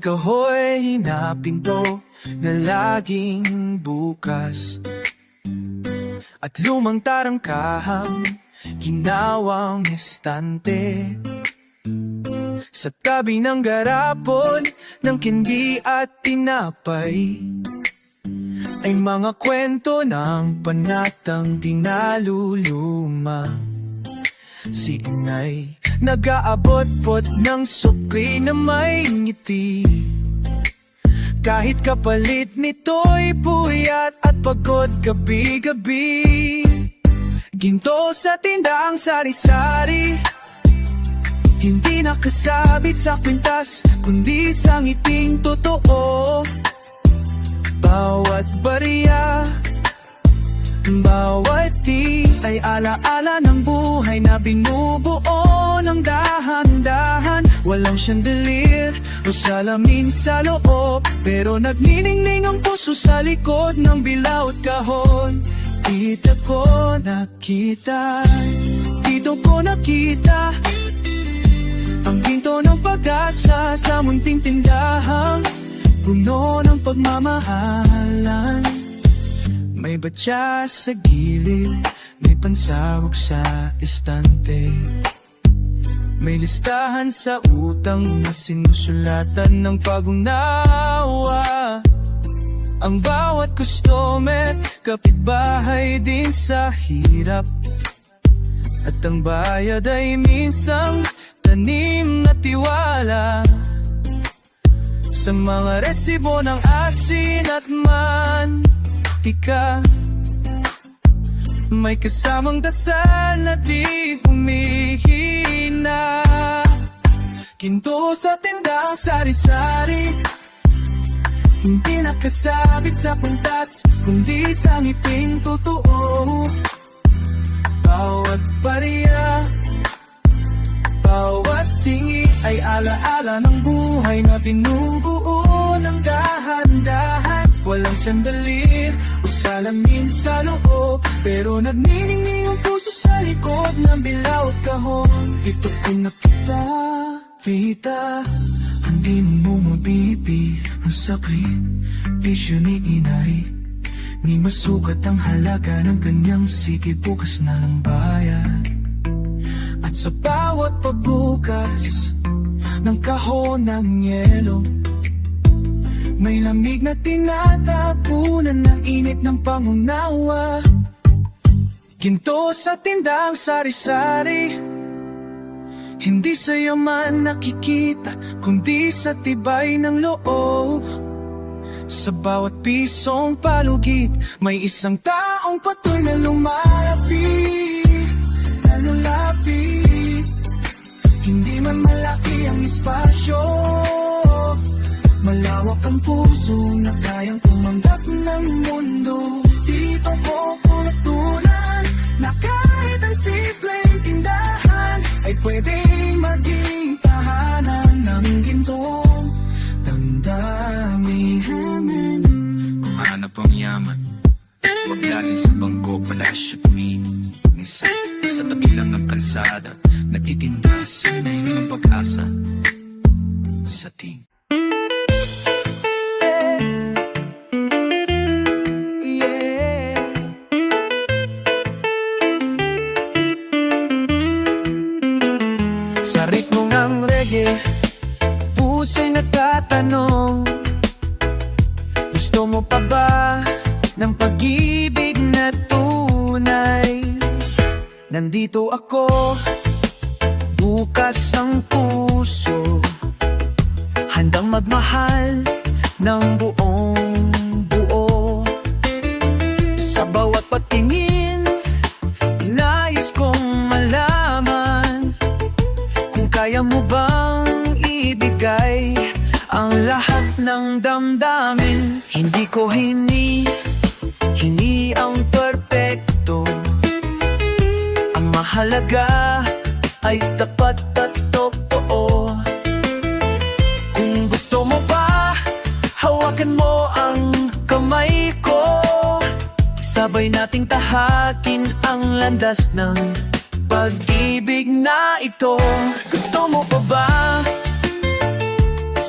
ikaw ay hinapinto na laging bukas, at lumang tarangkahang ginawang estante. Sa tabi ng garapon ng kindi at tinapay ay mga kwento ng panatang tinaluluma. Si inay nag-aabot-bot ng sukli na may ngiti, kahit kapalit nito'y puyat at pagod gabi-gabi. Ginto sa tindaang sari-sari, hindi nakasabit sa kwintas, kundi sa ngiting totoo. Bawat barya, bawat di ay alaala ng buhay na binubuo ng dahan-dahan. Walang chandelier o salamin sa loob, pero nagniningning ang puso sa likod ng bilaw't kahon. Dito ko nakita, dito ko nakita ang ginto ng pag-asa sa munting tindahang puno ng pagmamahalan. May batya sa gilid, may pansahog sa estante, may listahan sa utang na sinusulatan ng pag-unawa. Ang bawat customer, kapitbahay din sa hirap, at ang bayad ay minsang tanim na tiwala. Sa mga resibo ng asin at mantika, may kasamang dasal na di humihina. Ginto sa tindang sari-sari, hindi nakasabit sa puntas, kundi sa ngiting totoo. Bawat barya, bawat tingi ay alaala ng buhay na binubuo ng dahan-dahan. Walang sandalin o salamin sa loob, pero nagniningning ang puso sa likod ng bilaw't kahon. Dito ko nakita, tita, hindi mo mabibi ang sakripisyo ni inay, ni masukat ang halaga ng kanyang sige bukas na lang bayad. At sa bawat pagbukas ng kahon ng yelo, may lamig na tinatapunan ng init ng pangunawa. Ginto sa tindang sari-sari, hindi sa yaman nakikita, kundi sa tibay ng loob. Sa bawat pisong palugit, may isang taong patuloy na lumalapit, na lulapit. Hindi man malaki ang espasyo, malawak ang puso na kayang tumanggap ng mundo. Dito ko natutunan na kahit ang simpleng tindahan ay pwedeng maging tahanan ng gintong damdamin. Kung hanap ang yaman, huwag laging sa bangko, palasyo tumingin. Minsan, sa tabi lang ng kalsada, nagtitinda, sinay ng pag-asa sa ting. Sa ritmo ng reggae, puso'y nagtatanong, gusto mo pa ba ng pag-ibig na tunay? Nandito ako, bukas ang puso, handang magmahal ng buong buo. Sa bawat pagtingin, nais kong malaman kung kaya mo bang ibigay ang lahat ng damdamin. Hindi ko hingi ang perpekto, ang mahalaga ay tapat at totoo. Kung gusto mo ba, hawakan mo ang kamay ko, sabay nating tahakin ang landas ng pag-ibig na ito. Gusto mo pa ba?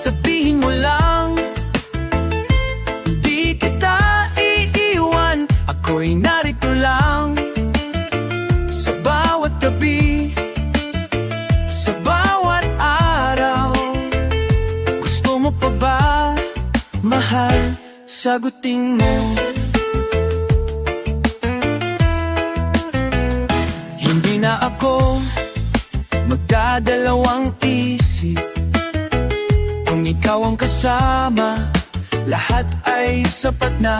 Sabihin Sabihin mo lang, di kita iiwan. Ako'y narito lang sa bawat gabi, sa bawat araw. Gusto mo pa ba, mahal? Sagutin mo. Hindi na ako magdadalawang isip. Kung ikaw ang kasama, lahat ay sapat na.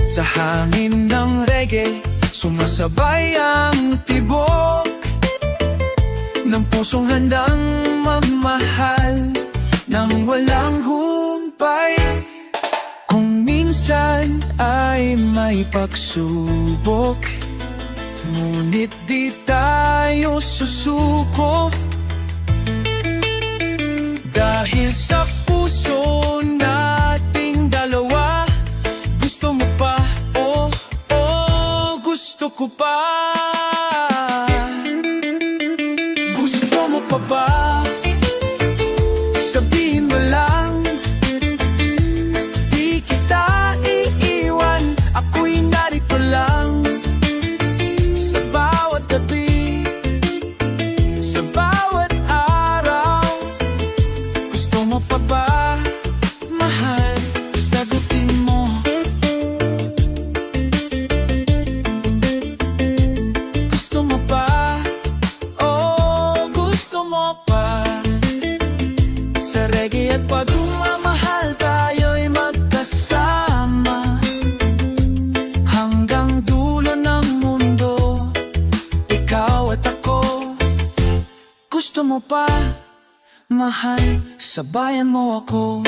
Sa hangin ng reggae, sumasabay ang tibok ng pusong handang magmahal nang walang humpay. Kung minsan ay may pagsubok, ngunit di tayo susuko. Dahil sa puso nating dalawa, gusto mo pa, oh, oh, gusto ko pa. Gusto mo pa ba? Sabihin mo lang, di kita iiwan. Ako'y narito lang sa bawat gabi, sa bawat araw. Gusto mo pa ba, mahal? Sagutin mo. Gusto mo pa? Oh, gusto mo pa? Sa reggae at pagmamahal, tayo'y magkasama hanggang dulo ng mundo. Ikaw at ako. Gusto mo pa, mahal? Sabayan mo ako.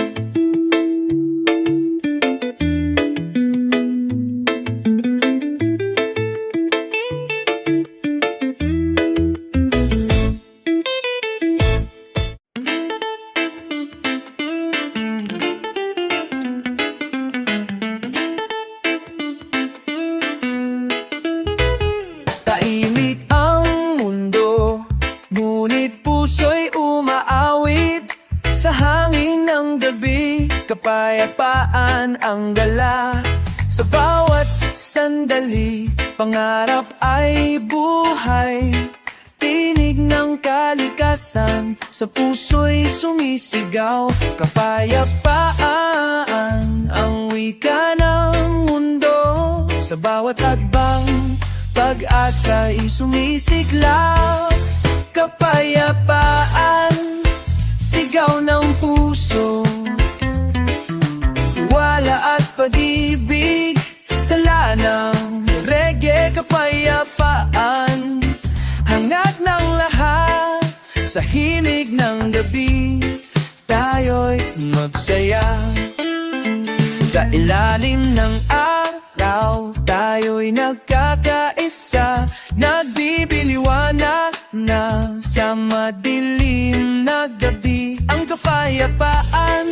Tahimik ang mundo, ngunit puso'y umaawit. Sa hangin ng gabi, kapayapaan ang dala. Sa bawat sandali, pangarap ay buhay. Tinig ng kalikasan, sa puso'y sumisigaw. Kapayapaan ang wika ng mundo. Sa bawat hakbang, pag-asa'y sumisiklaw. Kapayapaan, sigaw ng puso. Tiwala at pag-ibig, tala ng reggae. Kapayapaan, hangat ng lahat. Sa himig ng gabi, tayo'y magsaya. Sa ilalim ng araw, tayo'y nagkakaisa. Nagbibiliwanag na sa madilim na gabi. Ang kapayapaan,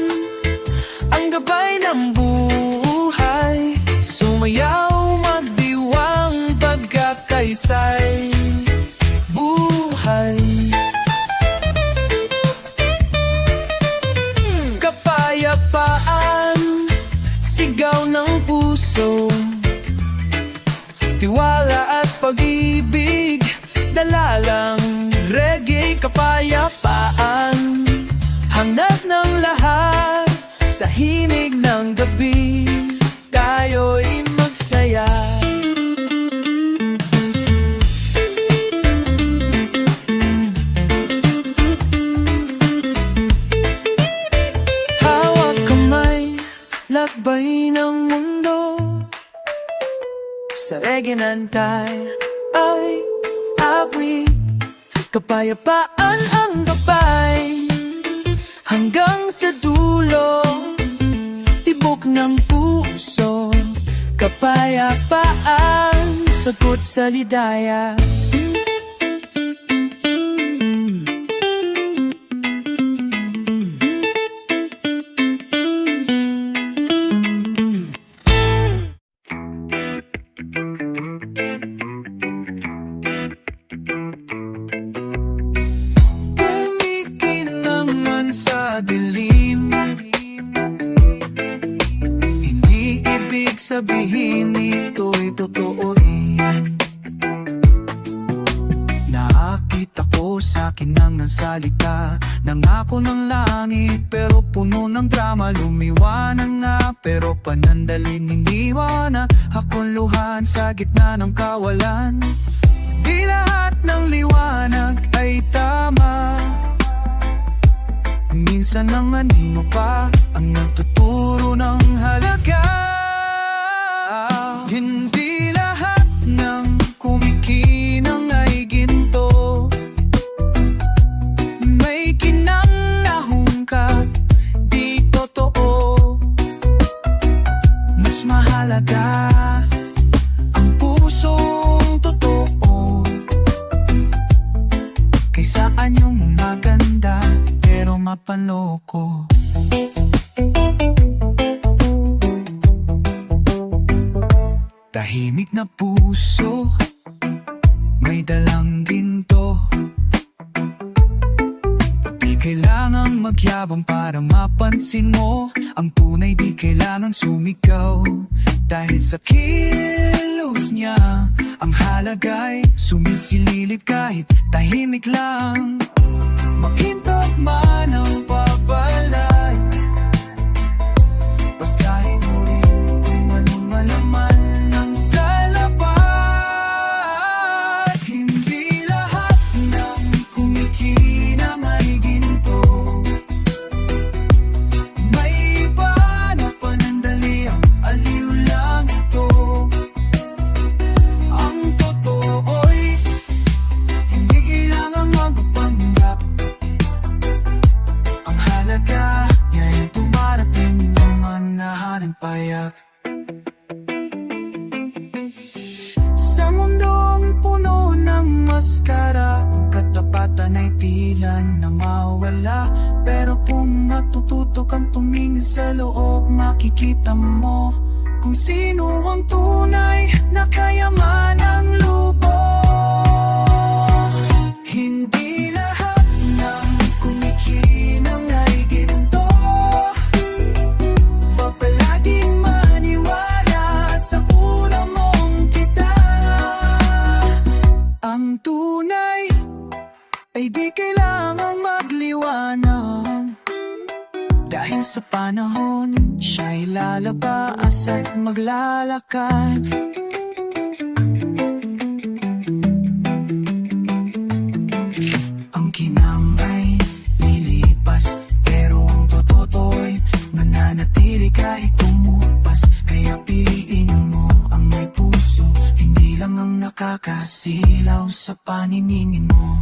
ang gabay ng buhay. Sumayaw, magdiwang, pagkakaisay buhay. Kapayapaan, sigaw ng puso. Tiwala at pag-ibig, dala lang reggae. Kapayapaan, hangat ng lahat. Sa himig ng gabi, tayo'y magsaya. Hawak kamay, lakbay ng mundo. Sa reggae nantay ay awit. Kapayapaan ang gabay hanggang sa dulo. Tibok ng puso, kapayapaan, sagot sa lidaya. Tumikin naman sa dilim. sabihin ito'y totoo rin. Nakita ko sa'kin ang salita, nangako ng langit pero puno ng drama. Lumiwanag nga pero panandalin iniwana, hakuluhan sa gitna ng kawalan. Di lahat ng liwanag ay tama, minsan ang anino pa ang nagtuturo ng halaga. Hindi lahat ng kumikinang ay ginto, may kinanahungkat, di totoo. Mas mahalaga ang pusong totoo kaysa anyong maganda pero mapanloko. Tahimik na puso, may dalang ginto. Di kailangang magyabang para mapansin mo, ang tunay di kailangang sumigaw. Dahil sa kilos niya, ang halaga'y sumisilip kahit tahimik lang. Makintab man ang pabalay, basahin mo rin kung anong malaman ng salabat. Hindi lahat ng kumikinang ay ginto, may iba na panandali, ang aliw lang ito. Ang totoo'y hindi kailangang magpanggap, ang halaga niya'y dumarating ng manahan ng payak. Sa mundong puno ng maskara, ang katapatan ay tila na mawala. Pero kung matututo kang tumingin sa loob, makikita mo kung sino ang tunay na kayamanang lubos. Hindi lahat ng kumikinang ay ginto, wag palaging maniwala sa una mong kita. Ang tunay ay di kailangang magliwanag, dahil sa panahon siya'y lalabas at maglalakad. Ang kinang ay lilipas, pero ang toto'y mananatili kahit umupas. Kaya piliin mo ang may puso, hindi lang ang nakakasilaw sa paniningin mo.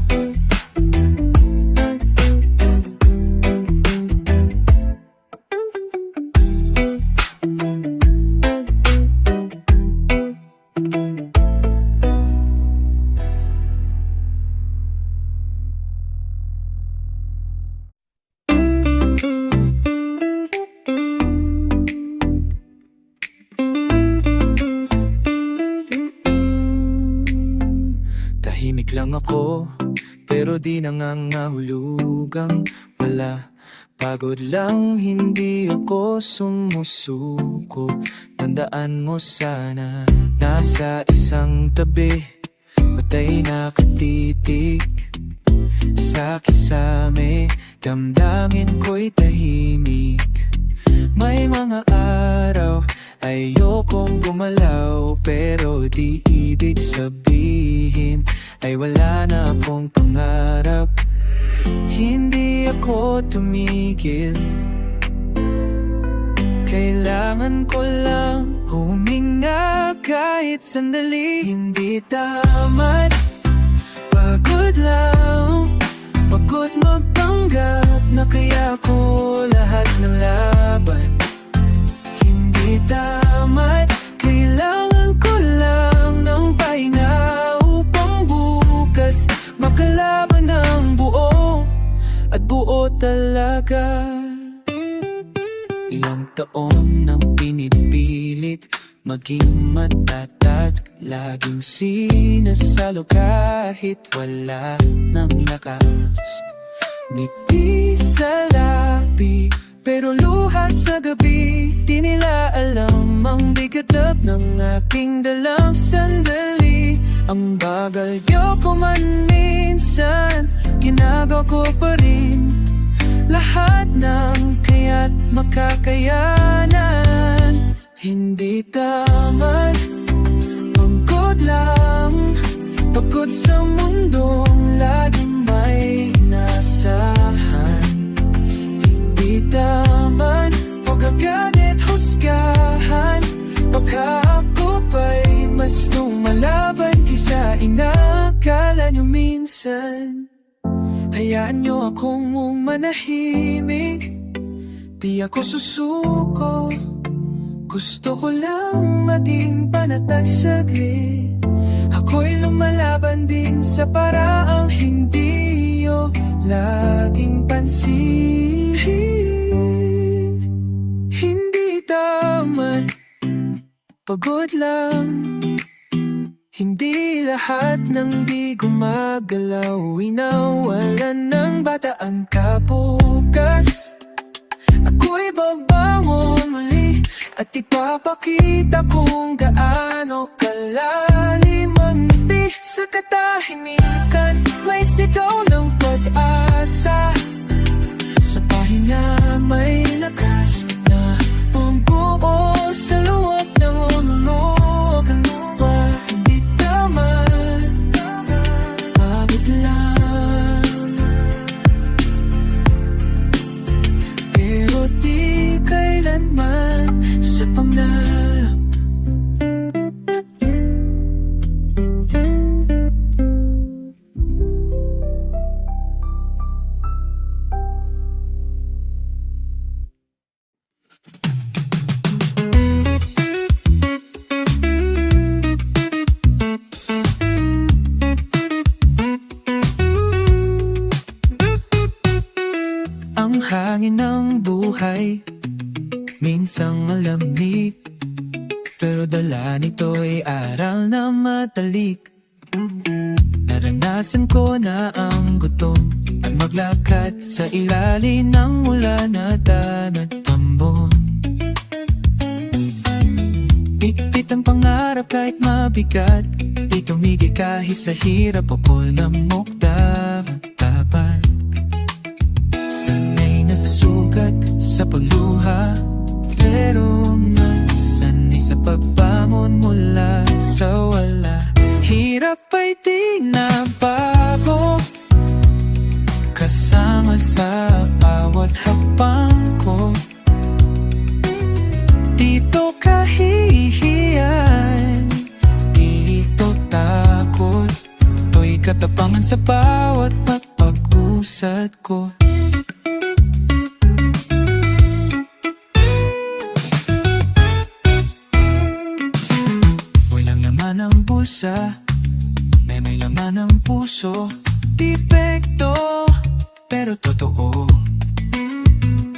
Tahimik lang ako, pero di nangangahulugang wala. Pagod lang, hindi ako sumusuko. Tandaan mo sana, nasa isang tabi, matay nakatitig sa kisame. Damdamin ko'y tahimik. May mga araw ayokong gumalaw, pero di ibig sabihin ay wala na akong pangarap. Hindi ako tumigil, kailangan ko lang huminga kahit sandali. Hindi tamad, pagod lang, pagod magpanggap na kaya ko lahat ng laban. Hindi tamad, kailangan ko lang ng pahinga upang bukas makalaban ng buo at buo talaga. Ilang taon nang pinipilit maging matatag, laging sinasalo kahit wala ng lakas. Ngiti sa labi, pero luha sa gabi, di nila alam lamang bigatap ng aking dalang sandali. Ang bagal ko man minsan, ginagawa ko pa rin lahat ng kaya't makakayanan. Hindi tamad, pagod lang, pagod sa mundong laging may nasahan. Hindi tamad, pagagalit husgahan, baka ako pa'y mas lumalaban kaysa inakala nyo minsan. Hayaan nyo akong manahimik, di ako susuko. Gusto ko lang maging panatag saglit. Ako'y lumalaban din sa paraang hindi nyo laging pansin. Hindi tamad, pagod lang. Hindi lahat ng di gumagalaw inawalan ng bataan kabukas. Ako'y babangon muli at ipapakita kung gaano kalalim ang ngiti sa katahimikan. May sigaw ng pag-asa, sa pahinga may lakas na bumubuo sa loob ng ulo. Kanupa, hindi tamad, pagod lang. Pero di kailanman sa pangarap. Ang hangin ng buhay minsang malamig, pero dala nito'y aral na matalik. Naranasan ko na ang gutom ay maglakad sa ilalim ng ulan at tambon. Bitbit ang pangarap kahit mabigat, di tumigil kahit sa hirap o pulnamok dapat. Sanay na sa sugat, sa pagluha, pero mas sanay sa pagbangon mula sa wala. Hirap ay di nabago, kasama sa bawat hakbang ko. Dito kahihiyan, dito takot, to'y katapangan sa bawat pag-usad ko. Ang bulsa, may laman ang puso. Dipekto, pero totoo.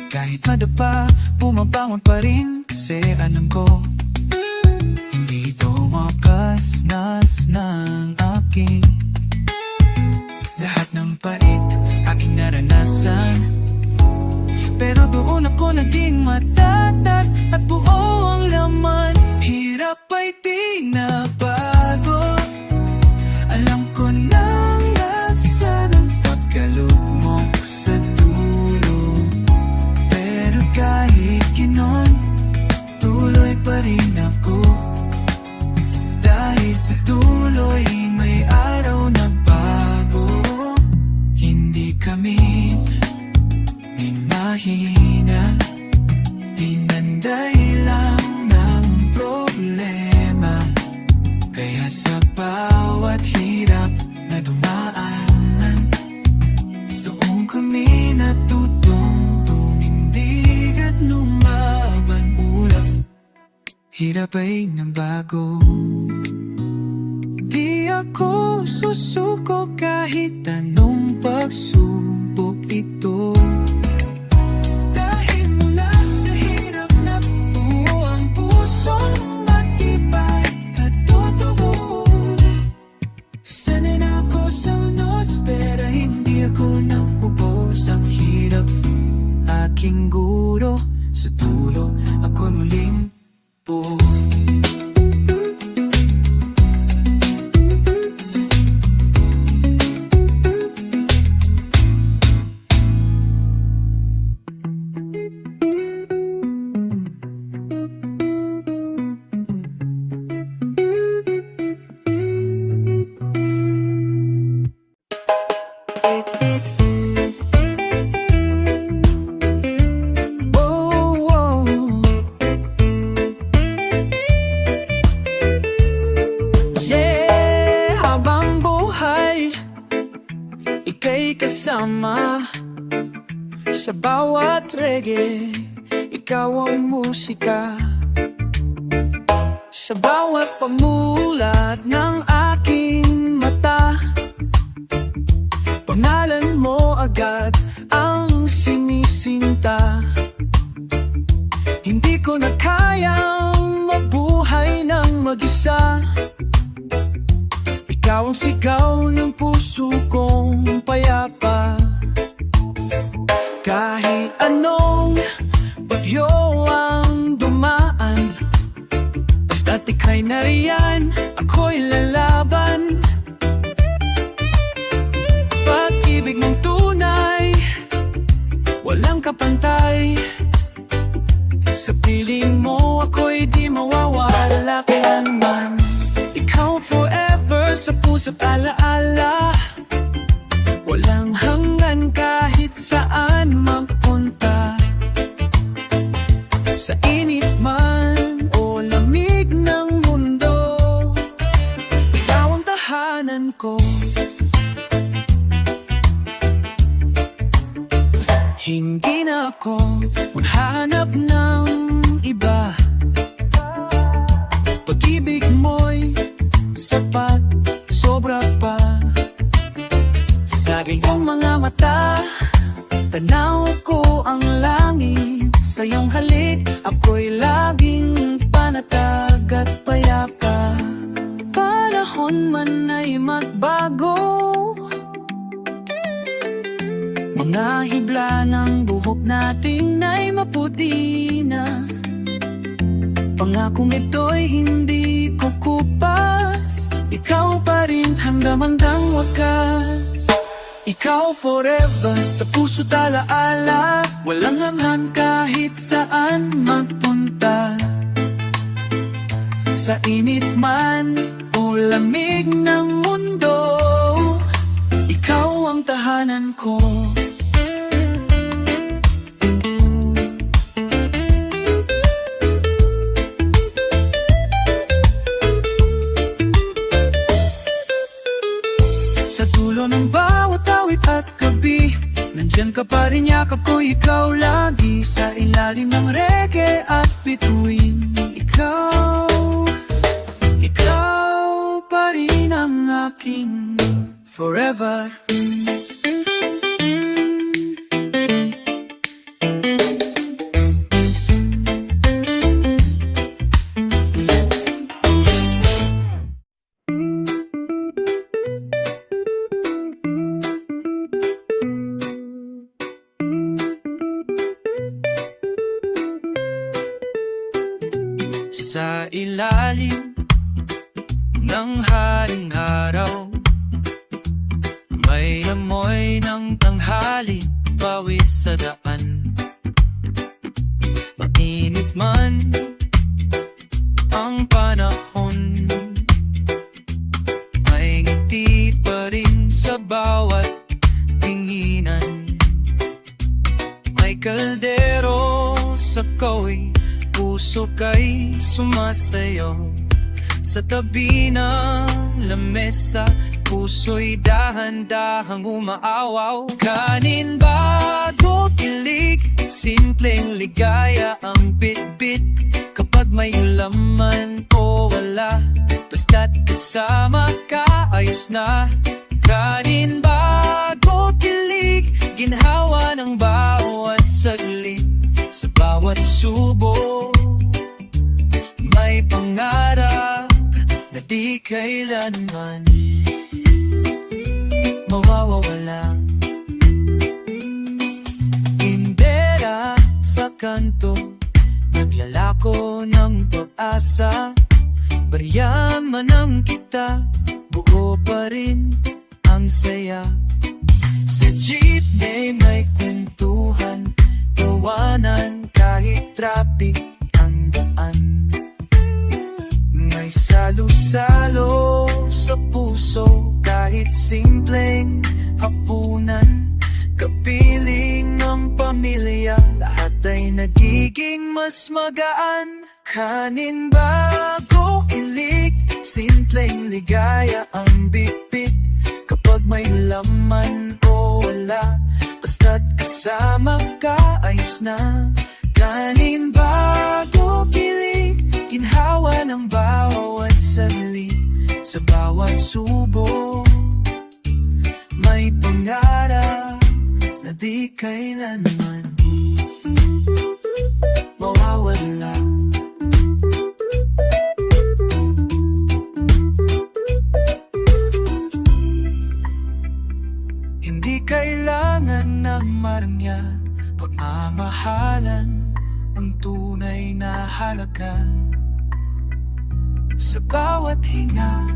Kahit madapa, bumabangon pa rin. Kasi alam ko, hindi ito makasnas ng aking lahat ng pait, aking naranasan. Pero doon ako naging matatat at buo ang laman. Hirap ay di nabago, alam ko nang nasa ng pagkalugmok sa dulo. Pero kahit gano'n, tuloy pa rin ako. Dahil sa tuloy may araw na bago. Hindi kami minahina, tinanday lang ng problema. Kaya sa bawat hirap na dumaanan, doon kami natutong tumindig at lumaban ulat. Hirap ay nabago, di ako susuko kahit anong pagsubok ito. Aking guro, sa dulo ako muling buo. sama sa bawat reggae. Ikaw ang musika sa bawat pamulat ng aking mata. Pangalan mo agad ang sinisinta. Hindi ko na kayang mabuhay ng mag-isa. Ikaw ang sigaw ng puso kong payapa. Kahit anong bagyo ang dumaan, basta't ika'y nariyan, ako'y lalaban. Pag-ibig mong tunay, walang kapantay. Sa piling mo, ako'y di mawawala kailanman. Ikaw forever sa puso't alaala. Walang hanggan kahit saan magpunta. Sa init man o lamig ng mundo, ikaw ang tahanan ko. Hindi na ako maghahanap ng iba. Pag-ibig mo'y sapat, sobra pa. Sa iyong mga mata, tanaw ko ang langit. Sa iyong halik, ako'y laging panatag at payapa. Panahon man ay magbago, mga hibla ng buhok natin ay maputi na. Pangakong ito'y hindi kukupas. Ikaw pa rin hanggang wakas. Ikaw forever sa puso't alaala. Walang hanggan kahit saan magpunta. Sa init man o lamig ng mundo, ikaw ang tahanan ko. Sa dulo ng bawat awit at gabi, nandyan ka pa rin, yakap ko ikaw lagi. Sa ilalim ng reggae at bituin, ikaw pa rin ang aking forever. Sa ilalim ng haring araw, may amoy ng tanghali, pawis sa daan. Mainit man ang panahon, may ngiti pa rin sa bawat tinginan. May kaldero sa kawig, puso kay sumasayaw. Sa tabi ng lamesa, puso'y dahan-dahang umaawaw. Kanin, bago, kilig, simpleng ligaya ang bit-bit. Kapag may laman o wala, basta't kasama ka, ayos na. Kanin, bago, kilig, ginhawa ng bawat saglit. Sa bawat subo, may pangarap na di kailanman mawawala. Indera sa kanto, naglalako ng pag-asa. Bariyan man ang kita, buo pa rin ang saya. Sa jeepney may kwentuhan, tawanan kahit traffic ang daan. May salo-salo sa puso kahit simpleng hapunan. Kapiling ng pamilya, lahat ay nagiging mas magaan. Kanin, bago, kilig, simpleng ligaya ang bit-bit. Kapag may laman o wala, kasama ka, ayos na. Kanin, bago, kilig, ginhawa ng bawat saglit. Sa bawat subo, may pangarap na di kailanman mawawala. Hindi kailangan na marangya, pagmamahalan ang tunay na halaga. Sa bawat hinga,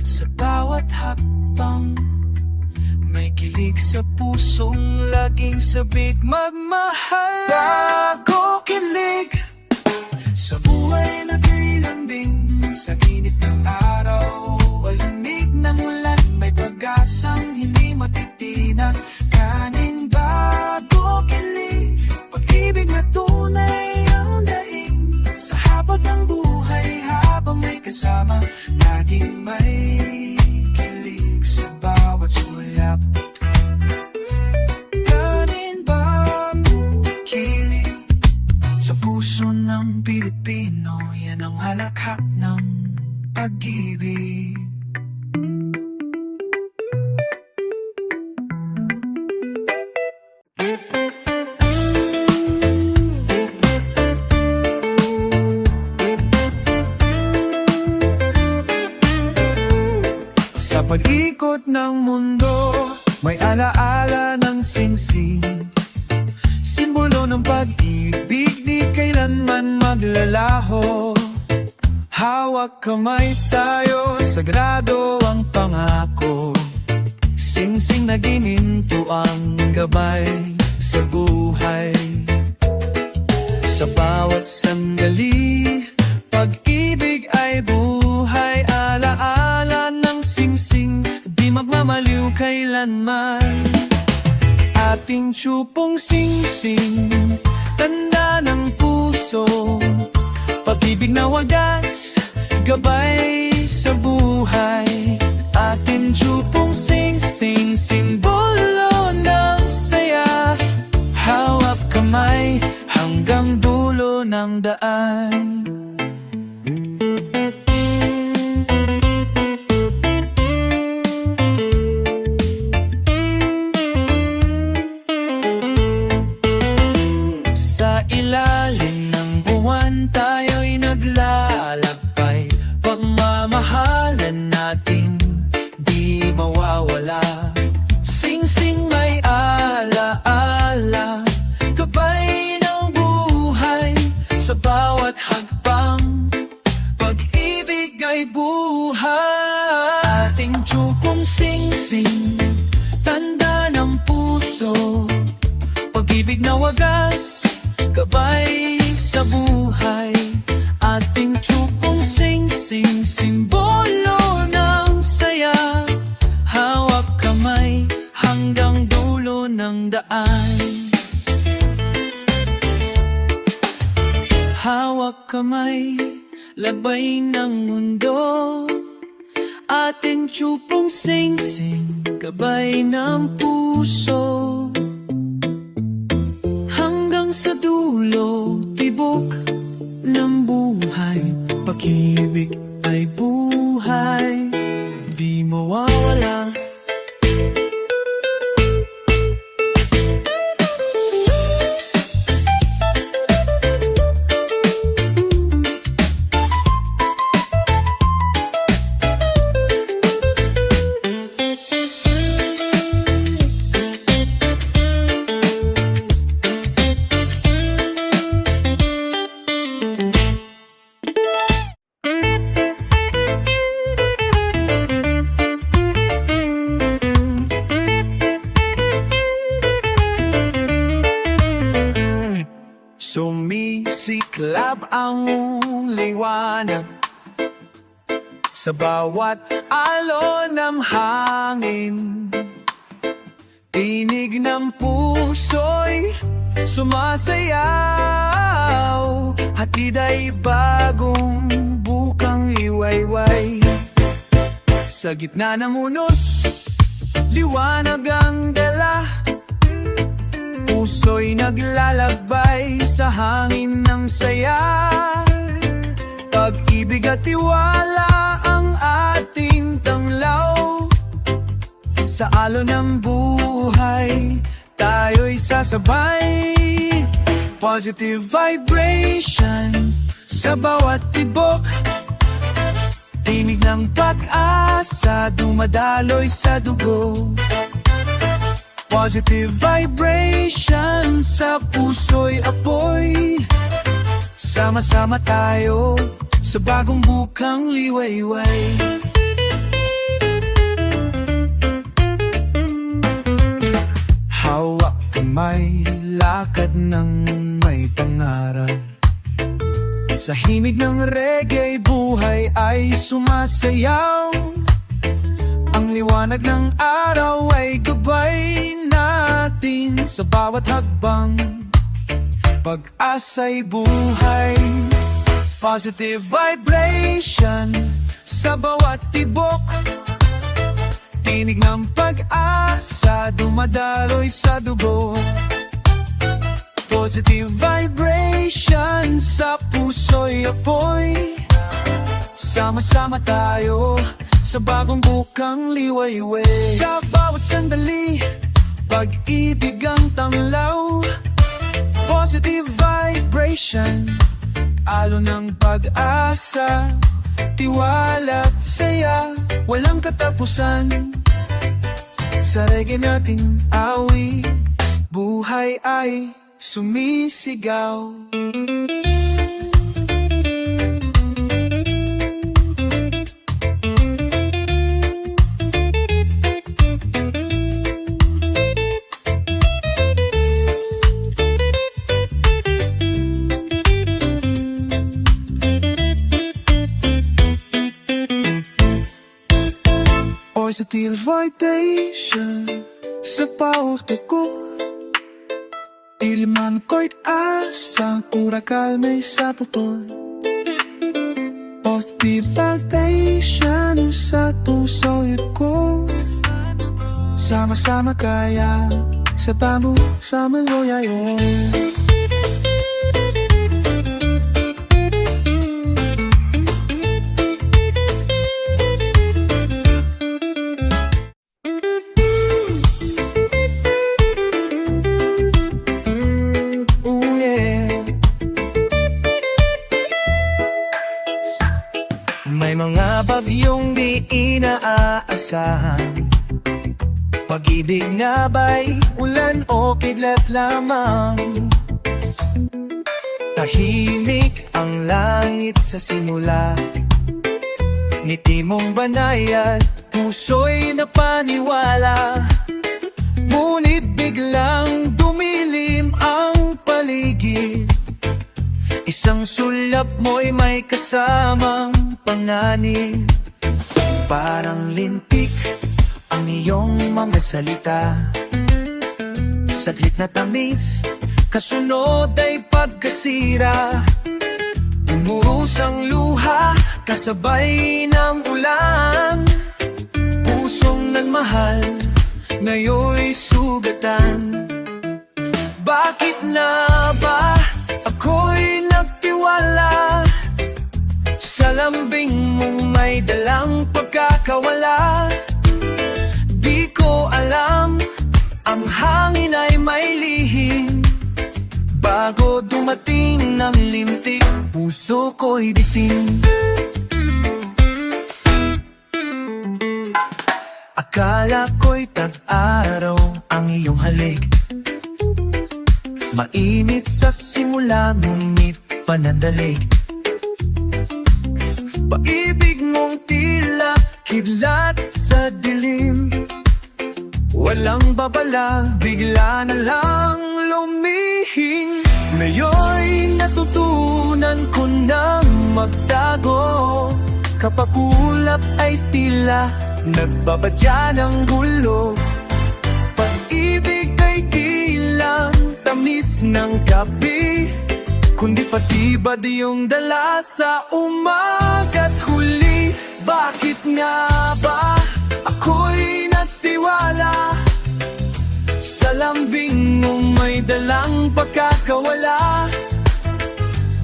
sa bawat hakbang, may kilig sa pusong laging sabik magmahal. Bago, kilig sa buhay na kailambing, sa init ng araw o lamig ng ulan, may pag-asang hindi matitinag. Kanin, bago, kilig, pag-ibig na tunay ang daing. Sa habag ng buhay habang may kasama, laging may kilig sa bawat sulyap. Kanin, bago, kilig sa puso ng Pilipino, yan ang halakhak ng pag-ibig. Sa pag-ikot ng mundo, may alaala ng singsing. Simbolo ng pag-ibig, di kailanman maglalaho. Hawak kamay tayo, sagrado ang pangako. Singsing na gininto ang gabay sa buhay. Sa bawat sandali, pag-ibig ay buhay. Alaala ng singsing, di magmamaliw kailanman. Ating tiyupong singsing, tanda ng puso. Pag-ibig na wagas, gabay sa buhay. Ating tiyupong singsing, simbolo ng saya. Hawak kamay hanggang dulo ng daan. Sa ilalim ng buwan tayo'y naglalakbay. Pagmamahalan natin di mawawala. Singsing may alaala, gabay ng buhay. Sa bawat hakbang, pag-ibig ay buhay. Ating tiyupong singsing, tanda ng puso. Pag-ibig na wagas, gabay sa buhay. Ating tiyupong singsing, simbolo ng saya. Hawak kamay hanggang dulo ng daan. Hawak kamay, labay ng mundo. Ating tiyupong singsing, gabay ng puso. Hanggang sa dulo, tibok ng buhay. Pag-ibig ay buhay, di mawawala. Sumisiklab ang liwanag sa bawat alon ng hangin. Tinig ng puso'y sumasayaw. Hatid ay bagong bukang liwayway. Sa gitna ng unos, liwanag ang dala. puso'y naglalakbay sa hangin ng saya. Pag-ibig at tiwala ang ating tanglaw. Sa alon ng buhay, tayo'y sasabay. Positive vibration sa bawat tibok. Tinig ng pag-asa, dumadaloy sa dugo. Positive vibration sa puso'y apoy. Sama-sama tayo sa bagong bukang liwayway. Hawak kamay, lakad ng may pangarap. Sa himig ng reggae, buhay ay sumasayaw. Ang liwanag ng araw ay gabay natin sa bawat hakbang. Pag-asa'y buhay, positive vibration sa bawat tibok. Tinig ng pag-asa, dumadaloy sa dugo. Positive vibration sa puso'y apoy. Sama-sama tayo sa bagong bukang liwayway. Sa bawat sandali, pag-ibig ang tanglaw. Positive vibration, alon ng pag-asa. Tiwala at saya, walang katapusan. Sa reggae nating awi, buhay ay sumisigaw. Positive vibration sa bawat dugo. Iliman ko'y asa, pura kalme sa totoo. Positive vibration sa puso'y ko. Sama-sama kaya sa tamu sa maluyayo. May mga bagyong di inaasahan. Pag-ibig na ba'y ulan o kidlat lamang? Tahimik ang langit sa simula. Ngiti mong banayad, puso'y napaniwala. Ngunit biglang dumilim ang paligid. Isang sulap mo'y may kasamang panganib. Parang lintik ang iyong mga salita. Saglit na tamis, kasunod ay pagkasira. Tumurus ang luha, kasabay ng ulan. Pusong nagmahal, ngayon'y sugatan. Bakit na ba ako'y nagtiwala sa lambing mong may dalang pagkakawala? Di ko alam, ang hangin ay may lihim. Bago dumating ng lintik, puso ko'y bitin. Akala ko'y tag-araw ang iyong halik. Mainit sa simula, ngunit panandalig. Pag-ibig mong tila kidlat sa dilim. Walang babala, bigla na lang lumihing. Ngayon'y natutunan ko nang magtago. Kapag ulap ay tila nagbabadya ng gulo. Pag-ibig ay di lang tamis ng gabi, kundi pati ba di yung dala sa umaga't huli. Bakit nga ba ako'y nagtiwala sa lambing mo may dalang pagkakawala.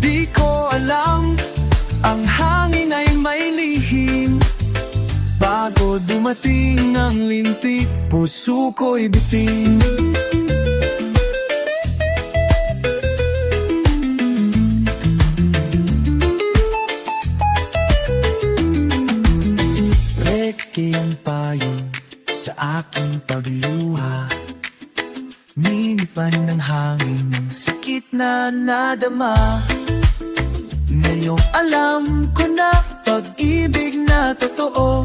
Di ko alam, ang hangin ay may lihim. Bago dumating ang lintik, puso ko'y bitin. Reke ang payo sa aking pagluha. Ninipan ng hangin ng sakit na nadama. Ngayong alam ko na pag-ibig na totoo,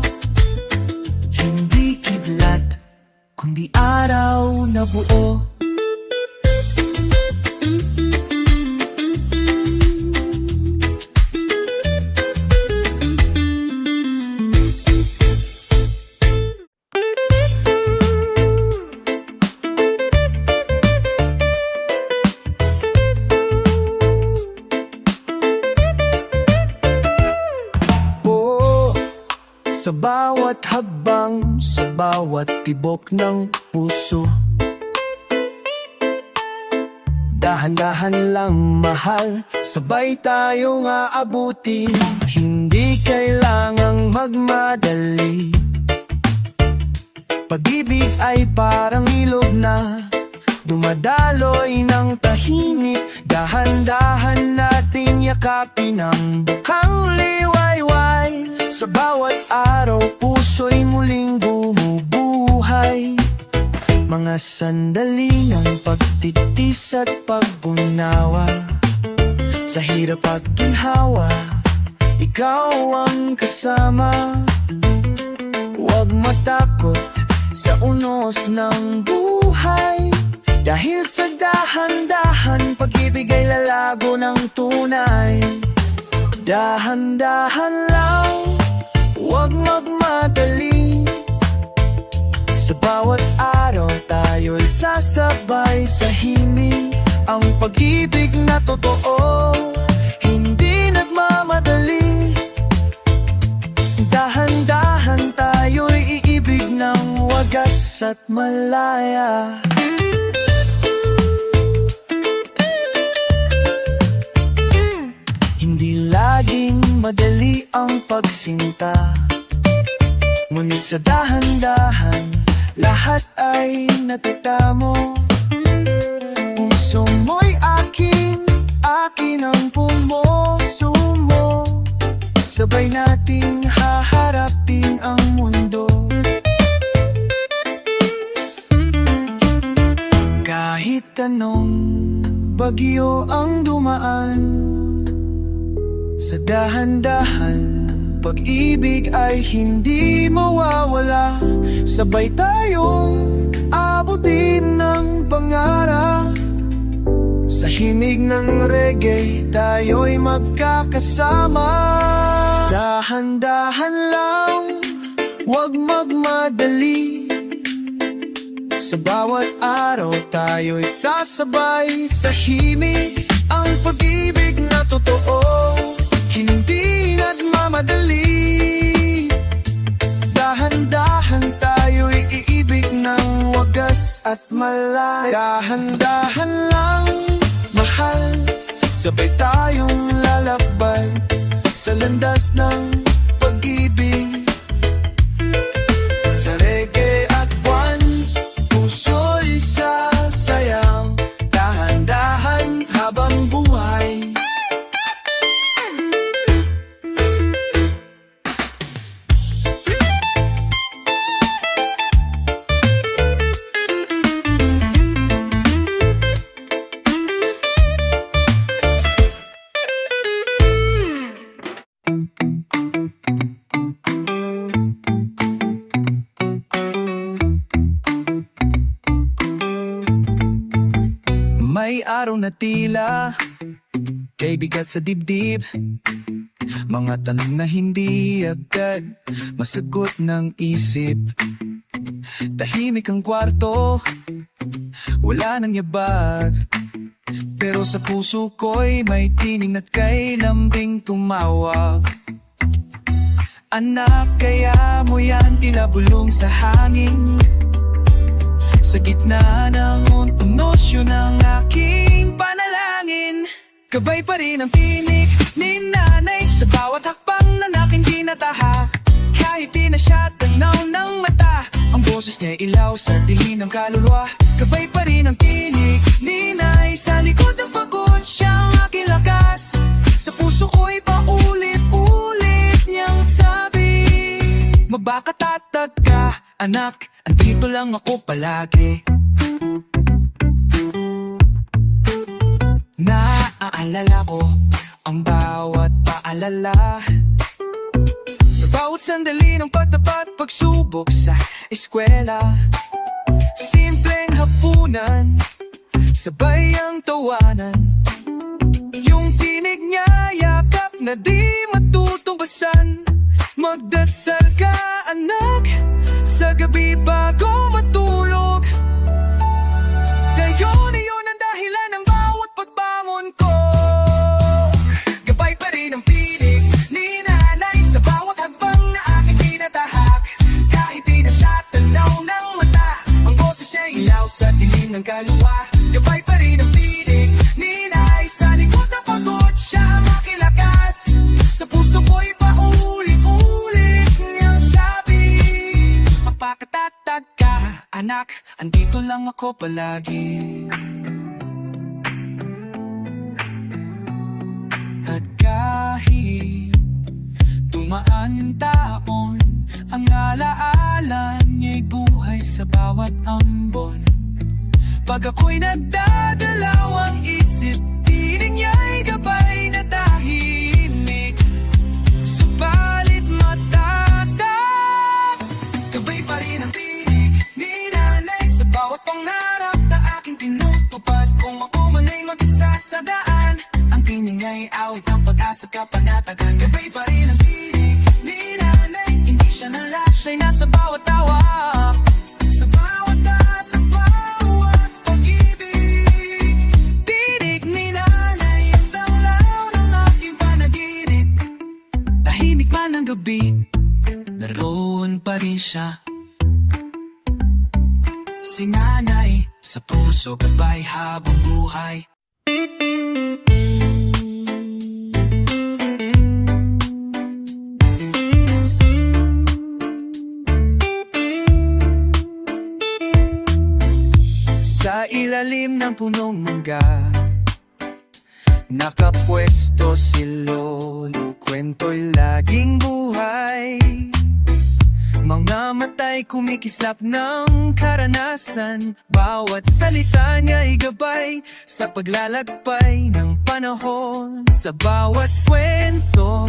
hindi kidlat, kundi araw na buo. Sa bawat habang, sa bawat tibok ng puso, dahan-dahan lang mahal, sabay tayong aabutin. Hindi kailangang magmadali, pag-ibig ay parang ilog na dumadaloy ng tahimik. Dahan-dahan natin yakapin ang bukang liwayway. Sa bawat araw, puso'y muling bumubuhay. Mga sandali ng pagtitis at pag-unawa. Sa hirap at ginhawa, ikaw ang kasama. Huwag matakot sa unos ng buhay, dahil sa dahan-dahan, pag-ibig ay lalago ng tunay. Dahan-dahan lang, huwag magmadali. Sa bawat araw tayo'y sasabay sa himig. Ang pag-ibig na totoo, hindi nagmamadali. Dahan-dahan tayo'y iibig ng wagas at malaya. Hindi laging madali ang pagsinta, ngunit sa dahan-dahan, lahat ay natatamo. Puso mo'y akin, akin ang puso mo. Sabay nating haharapin ang mundo. Kahit anong bagyo ang dumaan, sa dahan-dahan, pag-ibig ay hindi mawawala. Sabay tayong abutin ng pangarap. Sa himig ng reggae, tayo'y magkakasama. Dahan-dahan lang, huwag magmadali. Sa bawat araw, tayo'y sasabay sa himig. Ang pag-ibig na totoo, hindi nagmamadali. Dahan-dahan tayo'y iibig ng wagas at malaya. Dahan-dahan lang, mahal, sabay tayong lalakbay sa landas ng pag-ibig. Sa reggae at buwan, puso'y sasayaw. Dahan-dahan habang buhay. May araw na tila kay bigat sa dibdib, mga tanong na hindi agad masagot ng isip. Tahimik ang kwarto, wala nang yabag, pero sa puso ko'y may tining at kay lambing tumawag. Anak, kaya mo yan, tila bulong sa hangin. Sa gitna ng unosyo ng aking panalangin, gabay pa rin ang tinig ni nanay sa bawat hakbang na aking tinatahak. Kahit di na siya tanaw ng mata, ang boses niya ilaw sa dilim ng kaluluwa. Gabay pa rin ang tinig ni nanay sa likod ng pagod, siyang aking lakas. Sa puso ko'y paulit-ulit niyang sabi, mabakatatag ka, anak, andito lang ako palagi. Naaalala ko ang bawat paalala, sa bawat sandali ng pagtapat, pagsubok sa eskwela. Simpleng hapunan, sabay ang tawanan, yung tinig niya yakap na di matutumbasan. Magdasal ka, anak, sa gabi bago matulog. Ngayon iyon ang dahilan ng bawat pagbangon ko. Gabay pa rin ang tinig ni nanay sa bawat hakbang na aking tinatahak. Kahit di na siya tanaw ng mata, ang boses niya ilaw sa dilim ng kaluluwa. Gabay pa rin ang tinig ni nanay sa likod ng pagod, siya ang aking lakas. Sa puso ko'y paulit-ulit niyang sabi, mapakatatag ka, anak, andito lang ako palagi. At kahit dumaan taon, ang alaala niya'y buhay sa bawat ambon. Pag ako'y nagdadalawang isip, tinig niya'y gabay na tahimik. Subalit matatak, gabay pa rin ang tinig ni nanay sa bawat pangarap na aking tinutupad. Kung ako man ay mag-isa sa daan, ang tinig niya'y awit ng pag-asa kapanatagan. Gabay pa rin ang tinig ni nanay, hindi siya nalas, siya'y nasa bawat tawa, sa bawat sa bawat pag-ibig. Tinig ni nanay ang tanglaw ng aking panaginip. Tahimik man ang gabi, naroon pa rin siya. Si nanay sa puso, gabay habang buhay. Sa ilalim ng punong mangga, nakapwesto si lolo, kwento'y laging buhay. Mga matay kumikislap ng karanasan, bawat salita niya'y gabay sa paglalagpay ng panahon. Sa bawat kwento,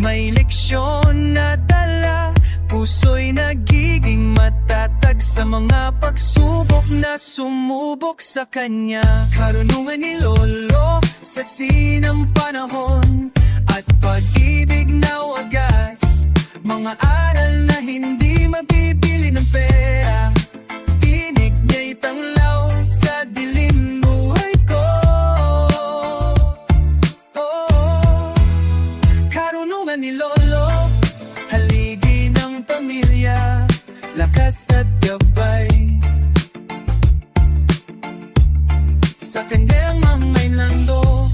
may leksyon na dala, puso'y nagiging matatag sa mga pagsubok na sumubok sa kanya. Karunungan ni lolo, saksi ng panahon, at pag-ibig na wagas, mga aral na hindi mabibili ng pera. Tinig niya'y tanglaw sa dilim buhay ko. Karunungan ni lolo, haligi ng pamilya, lakas at gabay. Sa kanyang mamay lando,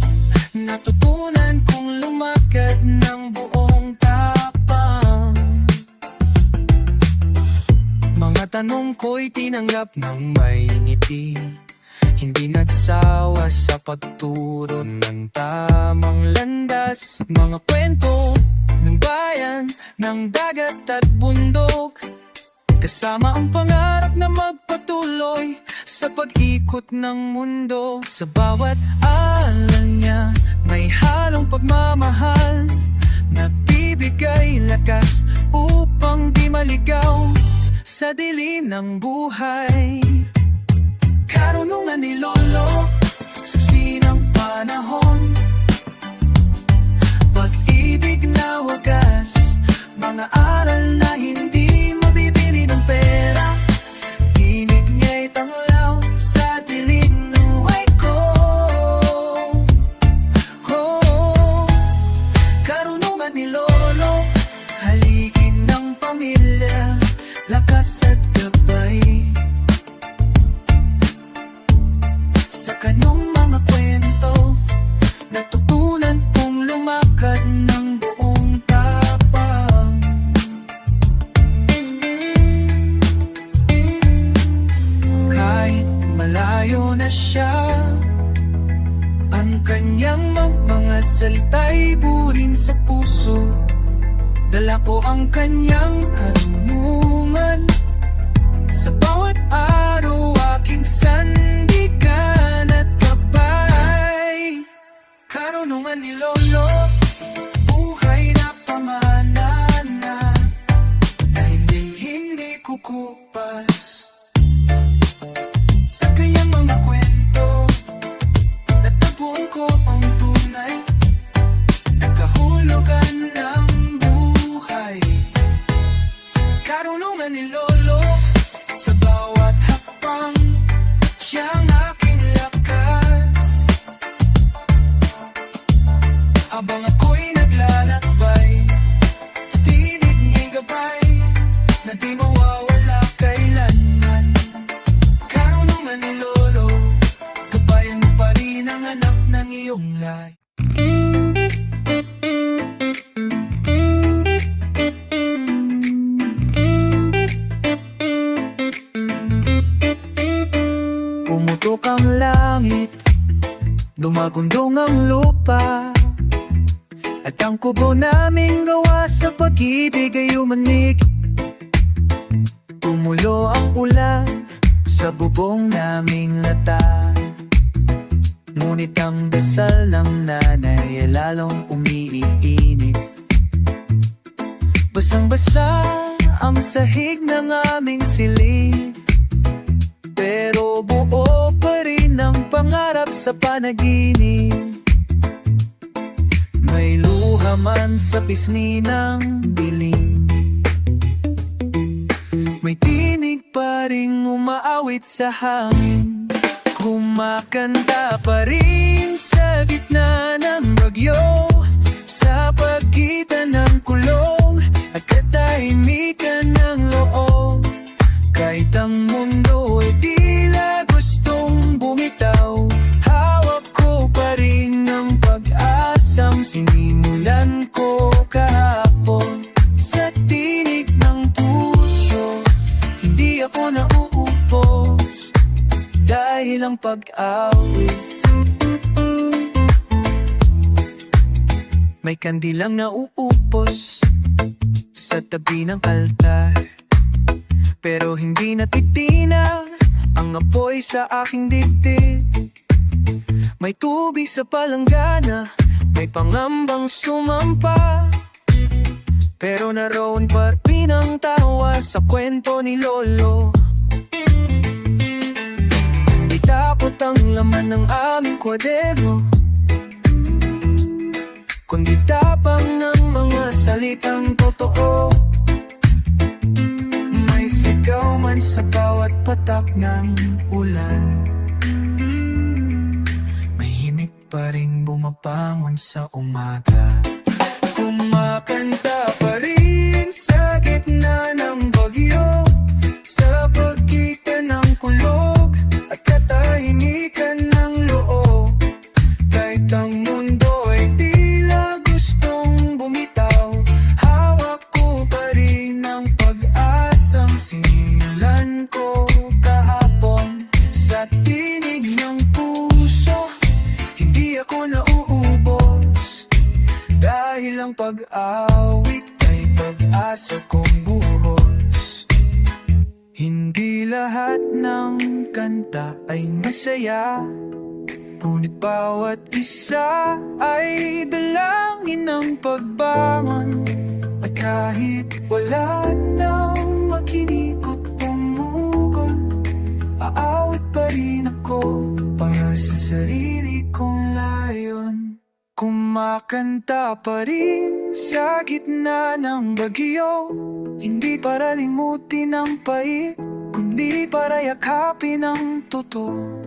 natutunan kong lumakad ng buong tapang. Mga tanong ko'y tinanggap ng may ngiti, hindi nagsawa sa pagturo ng tamang landas. Mga kwento ng bayan, ng dagat at bundok, kasama ang pangarap na magpatuloy sa pag-ikot ng mundo. Sa bawat alal niya, may halong pagmamahal, nagbibigay lakas upang di maligaw sa dilim ng buhay. Karunungan ni lolo, saksi ng panahon, pag-ibig na wagas, mga aral na hindi mabibili ng pera. Tinig niya'y tanglaw sa dilim ng buhay ko. Karunungan ni lolo, haligin ng pamilya, lakas at gabay. sa puso. Dala ko ang kanyang karunungan. Sa bawat araw aking sandigan at gabay. Karunungan ni Lolo, buhay na pangana na hindi kukupas. Sa kanyang mga kwento, natagpuan ko ang tunay na kahulugan ng buhay. Karunungan ni Lolo, sa bawat hakbang, siyang aking lakas. Habang ako'y naglalakbay, tinig niya'y gabay, na di mawawala kailanman. Karunungan ni Lolo, gabayan mo pa rin ang anak ng iyong lahi. Pumutok ang langit, dumagundong ang lupa, at ang kubo naming gawa sa pag-ibig ay umanig. Tumulo ang ulan sa bubong naming lata, ngunit ang dasal ng nanay ay lalong umiinit. Basang-basa ang sahig ng aming silid, pero buo pa rin ang pangarap sa panaginip. May luha man sa pisngi ng dilim, may tinig pa rin umaawit sa hangin. Kumakanta pa rin sa gitna ng bagyo, sa pagitan ng kulong at katahimikan ng loob. Kahit ang mundo ay tila gustong bumitaw, hawak ko pa rin ang pag-asang sinimulan ko kahapon. Sa tinig ng puso, hindi ako nauupos dahil ang pag-awit. May kandilang nauupos sa tabi ng altar, pero hindi natitina ang apoy sa aking dibdib. May tubig sa palanggana, may pangambang sumampa, pero naroon pa rin ang tawa sa kwento ni Lolo. Di takot ang laman ng aming kwadero, kundi tapang ng mga salitang totoo. May sigaw man sa bawat patak ng ulan, mahimik pa rin bumabangon sa umaga. Kumakanta pa rin sa gitna ng bagyo, sa pagitan ng kulog at katahimikan ng loob. Kahit ang mundo ay tila gustong bumitaw, hawak ko pa rin ang pag-asang sinimulan ko kahapon. Sa tinig ng puso, hindi ako nauubos dahil ang pag-awit ay pag-asa kong buhos. Hindi lahat ng kanta ay masaya, ngunit bawat isa ay dalangin ng pagbangon. At kahit wala nang makinikot pumugon, aawit pa rin ako para sa sarili kong layon. Kumakanta pa rin sa gitna ng bagyo, hindi para limutin ang pait, kundi para yakapin ang totoo.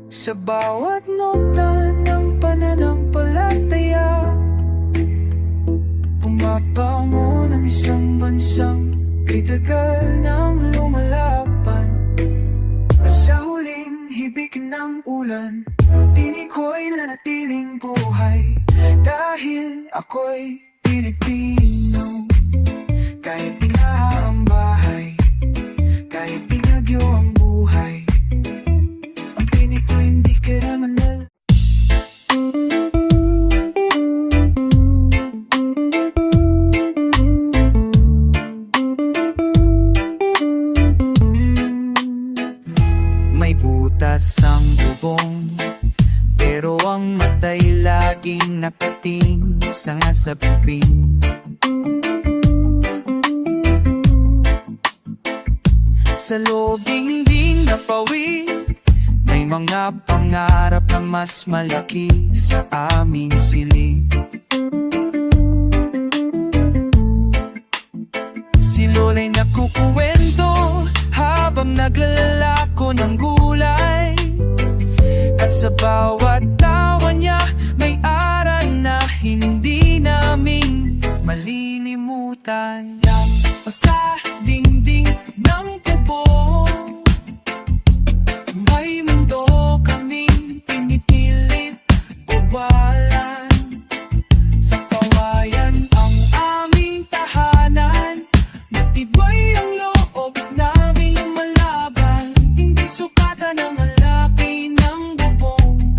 Sa bawat nota ng pananampalataya, pumabangon ang isang bansang itagal ng lumalaban. Sa huling hibig ng ulan, tinig ko'y nanatiling buhay, dahil ako'y Pilipino. Kahit binaha ang bahay, kahit binagyo ang buhay, ang tinig ko hindi karamanal. sasabing. Sa lobing ding napawid, may mga pangarap na mas malaki sa aming silid. Si Lola'y nakukuwento habang naglalako ng gulay, at sa bawat tawa niya may aral na hindi namin malilimutan. Sa dingding ng tubo, may mundo kaming pinipilit ubalan. Sa kawayan ang aming tahanan, matibay ang loob namin lumalaban. Hindi sukatan ang malaki ng bubong,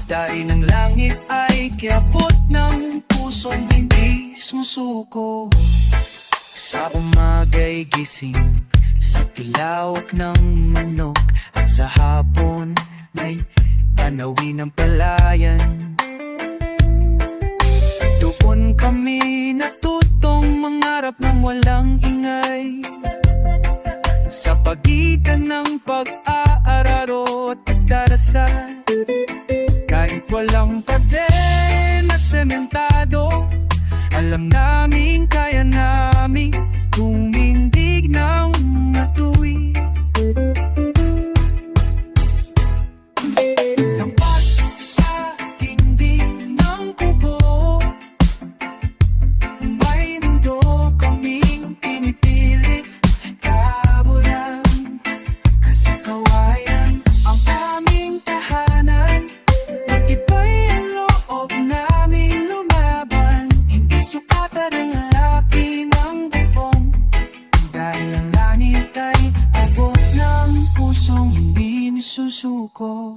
dari ng langit ay kiabot ng pusong hindi susuko. Sa umaga'y gising sa tilawak ng manok, at sa hapon may tanawin ng palayan. Doon kami natutong mangarap ng walang ingay, sa pagitan ng pag-aararo at pagdarasal. Kahit walang pader na sementado, alam namin kaya namin tumindig ng matuwid. Lampas sa dingding ng kubo, may mundo kaming pinipilit kabulan. Kasi kawayan ang aming tahanan, matibay ang loob namin lumaban. Hindi sukatan ang laki ng bubong, dahil ang langit ay abot ng pusong hindi nisusuko.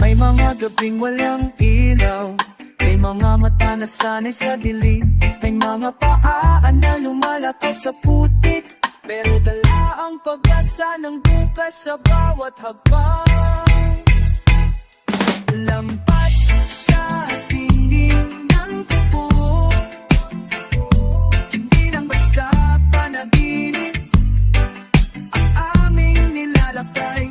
May mga gabing walang ilaw, may mga mata na sanay sa dilim, may mga paa na lumalakas sa putik, pero dala ang pag-asa ng bukas sa bawat hakbang. Lampas sa dingding ng kubo, hindi lang basta panaginip ang aming nilalakay.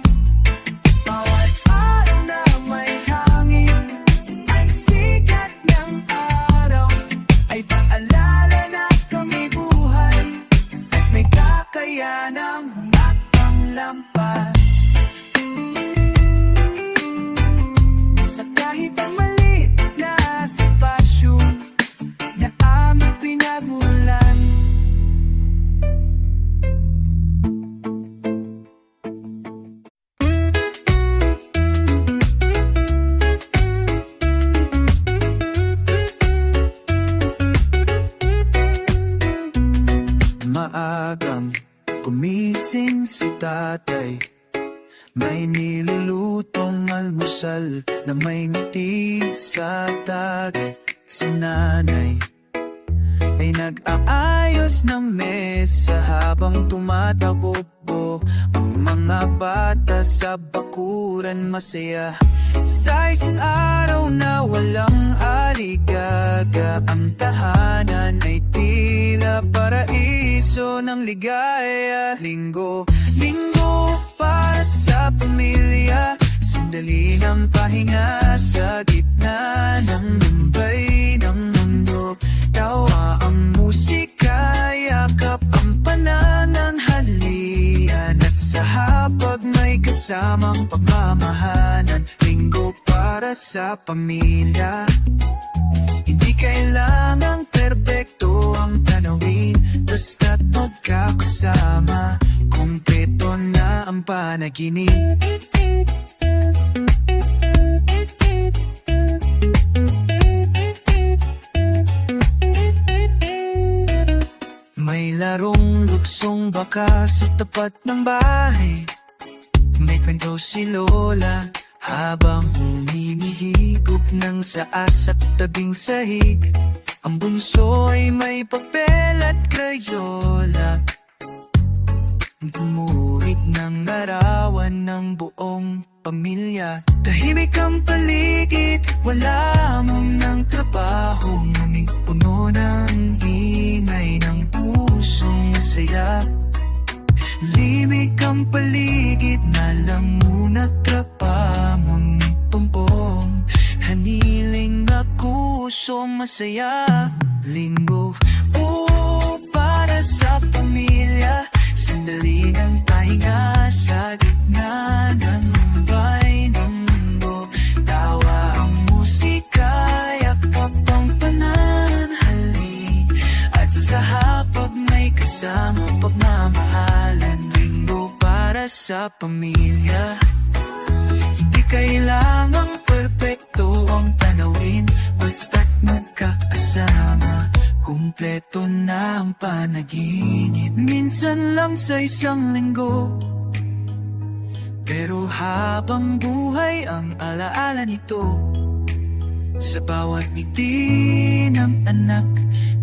Bawat araw na may hangin, ang sikat ng araw ay paalala na kami buhay, at may kakayanang humakbang lampas. Sa kahit ang maliit na sitwasyon na aming pinagulan. Maagang gumising si tatay, may nilulutong almusal na may ngiti sa tagay. Si nanay ay nag-aayos ng mesa habang tumatakbo ang mga bata sa bakuran masaya. Sa isang araw na walang aligaga, ang tahanan ay tila paraiso ng ligaya. Linggo para sa pamilya, sandali ng pahinga sa gitna ng lumbay ng mundo. Tawa ang musika, yakap ang panananghalian, at sa hapag may kasamang pagmamahalan. Linggo para sa pamilya, hindi kailangang perpekto ang tanawin, basta't magkakasama, kumpleto na ang panaginip. May larong luksong baka sa tapat ng bahay, may kwento si Lola habang humihigop ng saas at tabing sahig. Ang bunso'y may papel at krayola, gumuhit ng larawan ng buong pamilya. Tahimik ang paligid, wala mong ng trabaho, ngunit puno ng ingay ng pusong masaya. Limig ang paligid, nalangun at trapa, ngunit pompong haniling ako so masaya. Linggo, para sa pamilya, sandali ng pahinga sa gitna ng bay ng mundo. Tawa ang musika, yakap ang pananhali, at sa hapag may kasama pagmamahalan. Linggo para sa pamilya, hindi kailangang perpekto ang tanawin, basta't magkakasama, kumpleto na ang panaginip. Minsan lang sa isang linggo, pero habang buhay ang alaala nito. Sa bawat ngiti ng anak,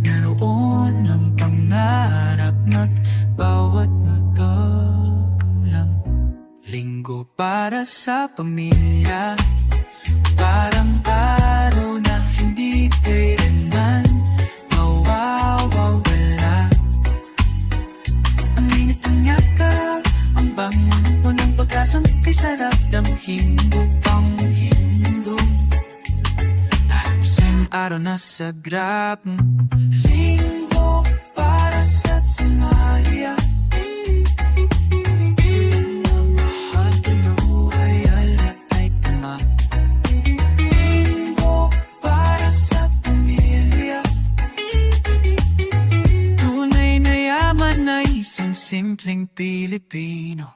naroon ang pangarap ng bawat magulang. Linggo para sa pamilya, parang araw na hindi kailanman mawawala. Ang init ng yakap, ang bango ng pag-asang kisarap ng himbo-pang hindo. Lahat isang araw na sagrap. Linggo para sa Samaria, mahal tuluhay alat ay tama. Linggo para sa pamilya, tunay na yaman na isang simpleng Pilipino.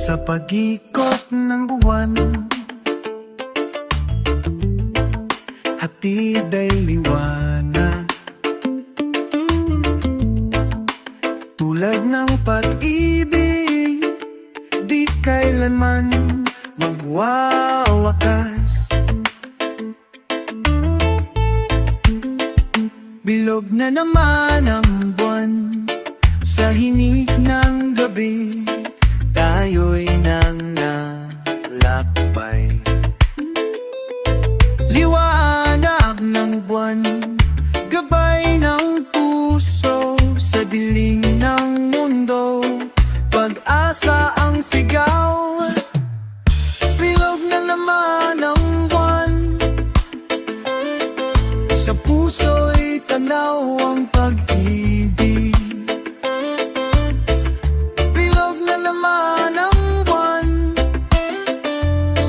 Sa pag-ikot ng buwan, hatid ay liwanag, tulad ng pag-ibig, di kailanman magwawakas. Bilog na naman ang buwan sa hinig ng gabi, tayo'y nang nalakbay. Liwanag ng buwan, gabay ng puso sa dilim ng mundo. Pag-asa ang sigaw, bilog na naman ang buwan. Sa puso'y tanaw ang pag-ibig.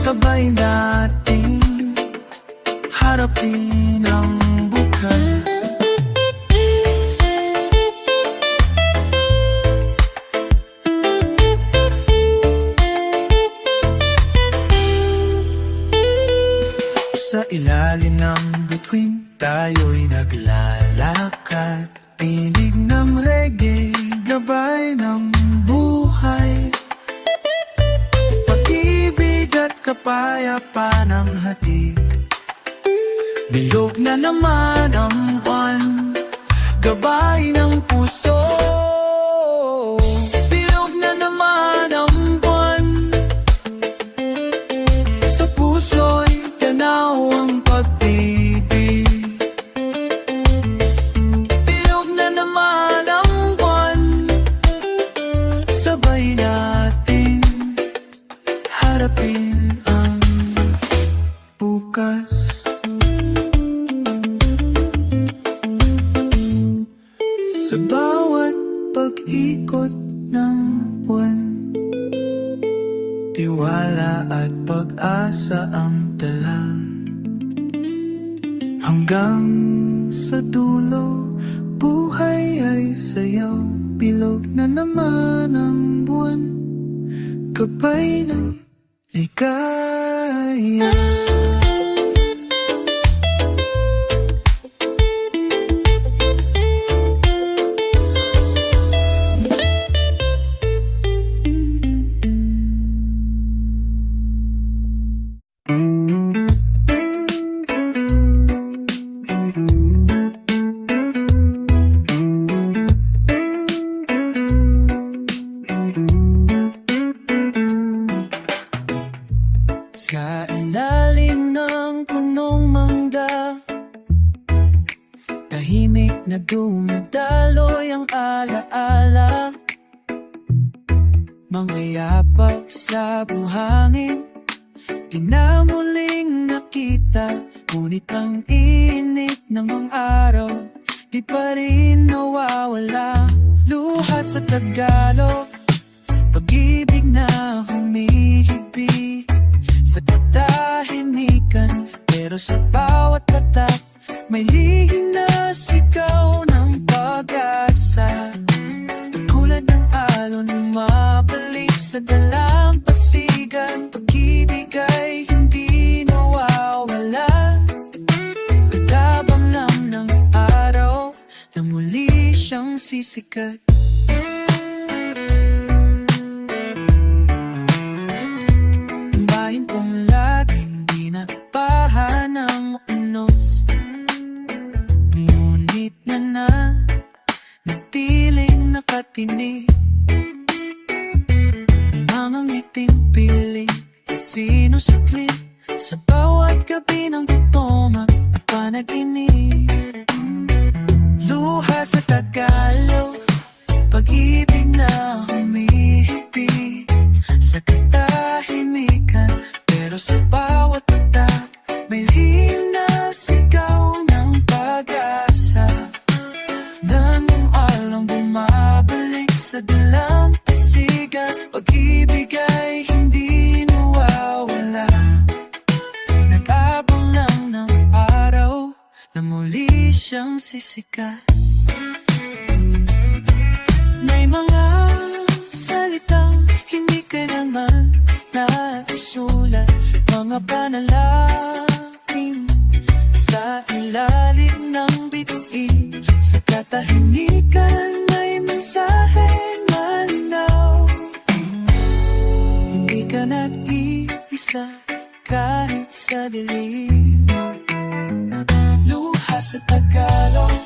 Sabay natin harapin ang bukas. Sa ilalim ng bituin, tayo'y naglalakad. Tinig ng reggae, gabay ng buhay. Kapayapaan ang hatid, bilog na naman ang buwan, gabay ng puso. Bilog na naman ang buwan, sa puso'y tanaw ang pag-ibig. Bilog na naman ang buwan, sabay natin harapin bukas. Sa bawat pag-ikot ng buwan, tiwala at pag-asa ang dala. Hanggang sa dulo, buhay ay sayaw. Bilog na naman ang buwan, gabay ng ligaya. Sa ilalim ng punong mangga, tahimik na dumadaloy ang alaala. Mga yapak sa buhangin, di na muling nakita. Ngunit ang init ng mga araw, di pa rin nawawala. Luha sa Tagalog, pag-ibig na humihibig sa katahimikan, pero sa bawat tatak may lihim na sigaw ng pag-asa. Tulad ng alon mabalik sa dalampasigan, pag-ibig ay hindi nawawala. Katabang lang ng araw na muli siyang sisikat. Bayan kong laging di napahan ng unos, ngunit na natiling nakatinig. May mga ngiting piling, sinusuklit sa bawat gabi ng gutom at panaginip. Luha sa Tagalog, pag-ibig na humihibig sa katahimikan, pero sa bawat tatak may lihim na sigaw ng pag-asa. Damang alang bumabalik sa dalampasigan, pag-ibig ay hindi nawawala. Nag-abang lang ng araw na muli siyang sisikat. May mga salitang hindi kailanman naisulat, mga panalangin sa ilalim ng bituin. Sa katahimikan may mensaheng malinaw. Hindi ka nag-iisa kahit sa dilim. Luha sa Tagalog,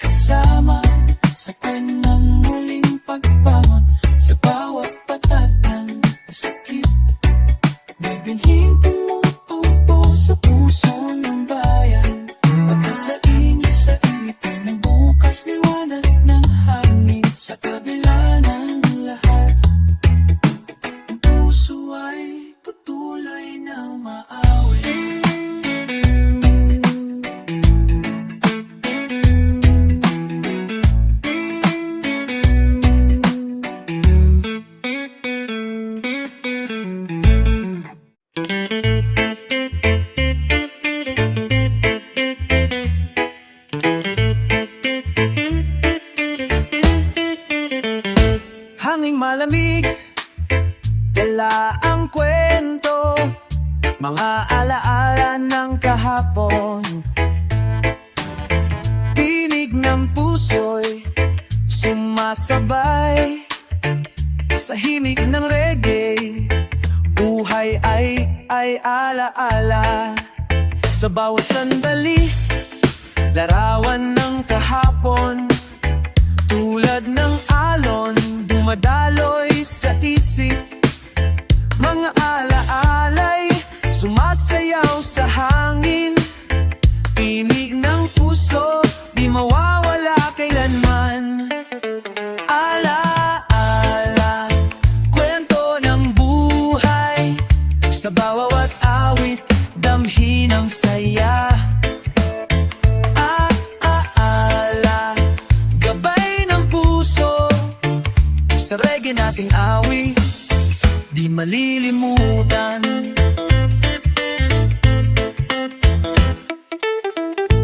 kasama sa kanyang muling pagbangon. Sa bawat patat ng sakit, may binhing tumutubo sa puso ng bayan. Pagkasaing sa ingitin ng bukas, liwanag ng hangin. Sa kabila ng lahat, ang puso ay patuloy na maawi. Hanging malamig, dala ang kwento, mga alaala ng kahapon. Tinig ng puso'y sumasabay sa himig ng reggae. Buhay ay alaala sa bawat sandali, larawan ng kahapon. Tulad ng alon, dumadaloy sa isip, mga alaalay sumasayaw sa hangin. Tinig ng puso, di mawawala kailanman. Alaala, kwento ng buhay, sa bawat awit, damhin ang saya. Sa reggae nating awi, di malilimutan.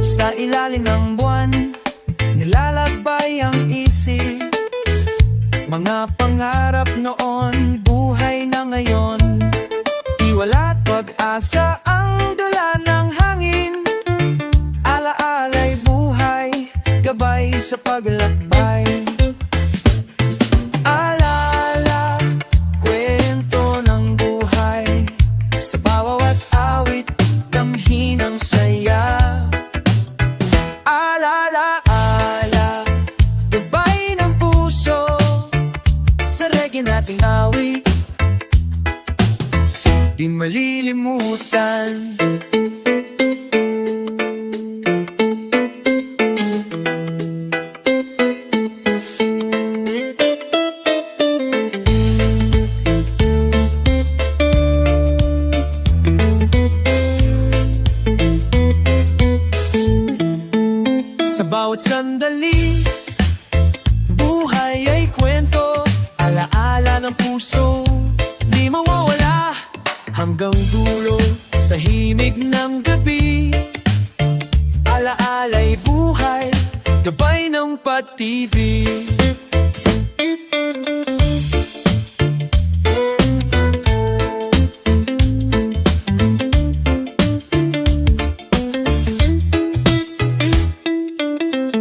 Sa ilalim ng buwan, nilalakbay ang isip, mga pangarap noon, buhay ng sa paglakbay. Alala, kwento ng buhay, sa bawat awit, damhin ang saya. Alala, gabay ng puso, sa reggae nating awit, di malilimutan. Sa bawat sandali, buhay ay kwento, alaala ng puso, di mawawala hanggang dulo sa himig ng gabi. Alaala'y buhay, gabay ng PAD-TV.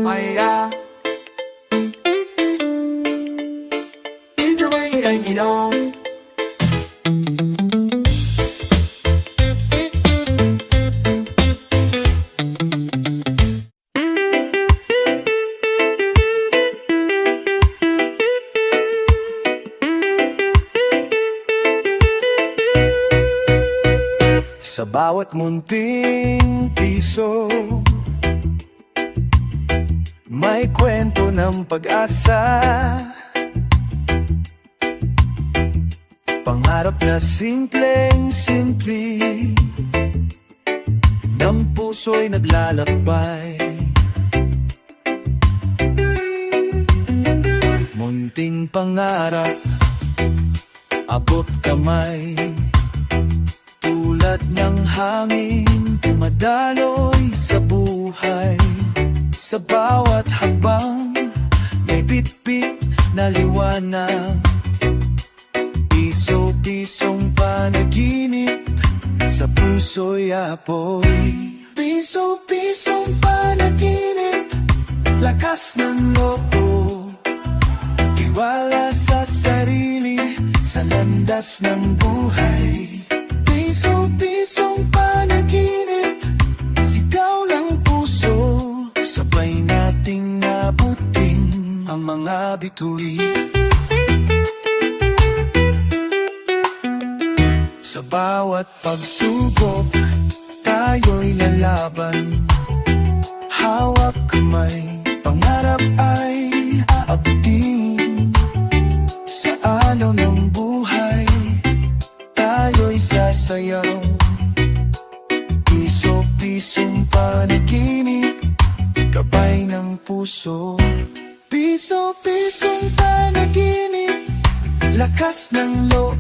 Maya, interway, you know. Sa bawat munting piso, may kwento ng pag-asa, pangarap na simpleng-simple, ng puso'y naglalakbay. Munting pangarap, abot kamay, tulad ng hangin, dumadaloy sa buhay. Sa bawat hakbang, may bitbit na liwanag. Piso-pisong panaginip, sa puso'y apoy. Piso-pisong panaginip, lakas ng loob, tiwala sa sarili, sa landas ng buhay. Piso-pisong panaginip, sigaw ng puso, sabay nating nabutin ang mga bituin. Sa bawat pagsubok, tayo'y lalaban. Hawak kamay, pangarap ay aabutin. Sa alaw ng buhay, tayo'y sasayaw. Piso-pisong panaginip, gabay ng puso. Piso-pisong panaginip, lakas ng loob,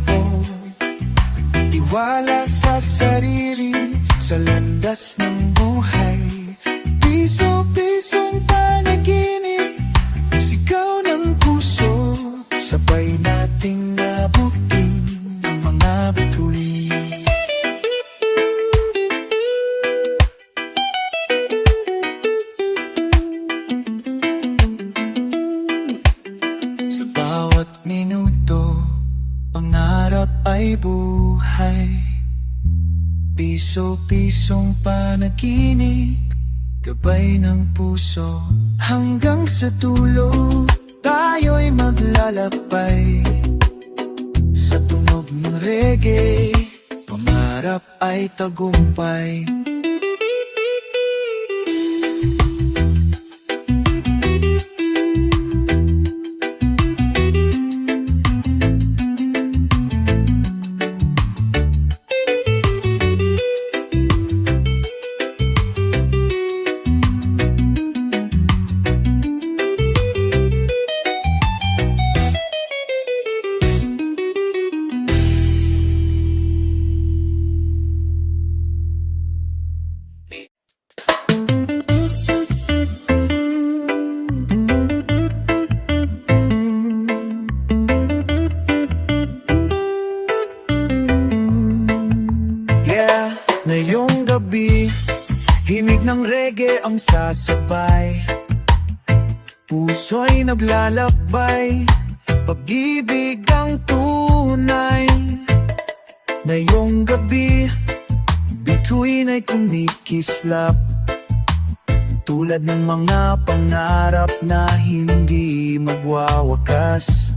tiwala sa sarili, sa landas ng buhay. Piso-pisong panaginip, sigaw ng puso, sabay nating nabutin ang mga bituin. Sa bawat minuto, pangarap ay buhay. Piso-pisong panaginip, gabay ng puso, hanggang sa dulo, tayo'y maglalakbay. Sa tunog ng reggae, pangarap ay tagumpay. Ngayong gabi, himig ng reggae ang sasabay. puso'y naglalakbay, pag-ibig ang tunay. Ngayong gabi, bituin ay kumikislap, tulad ng mga pangarap na hindi magwawakas.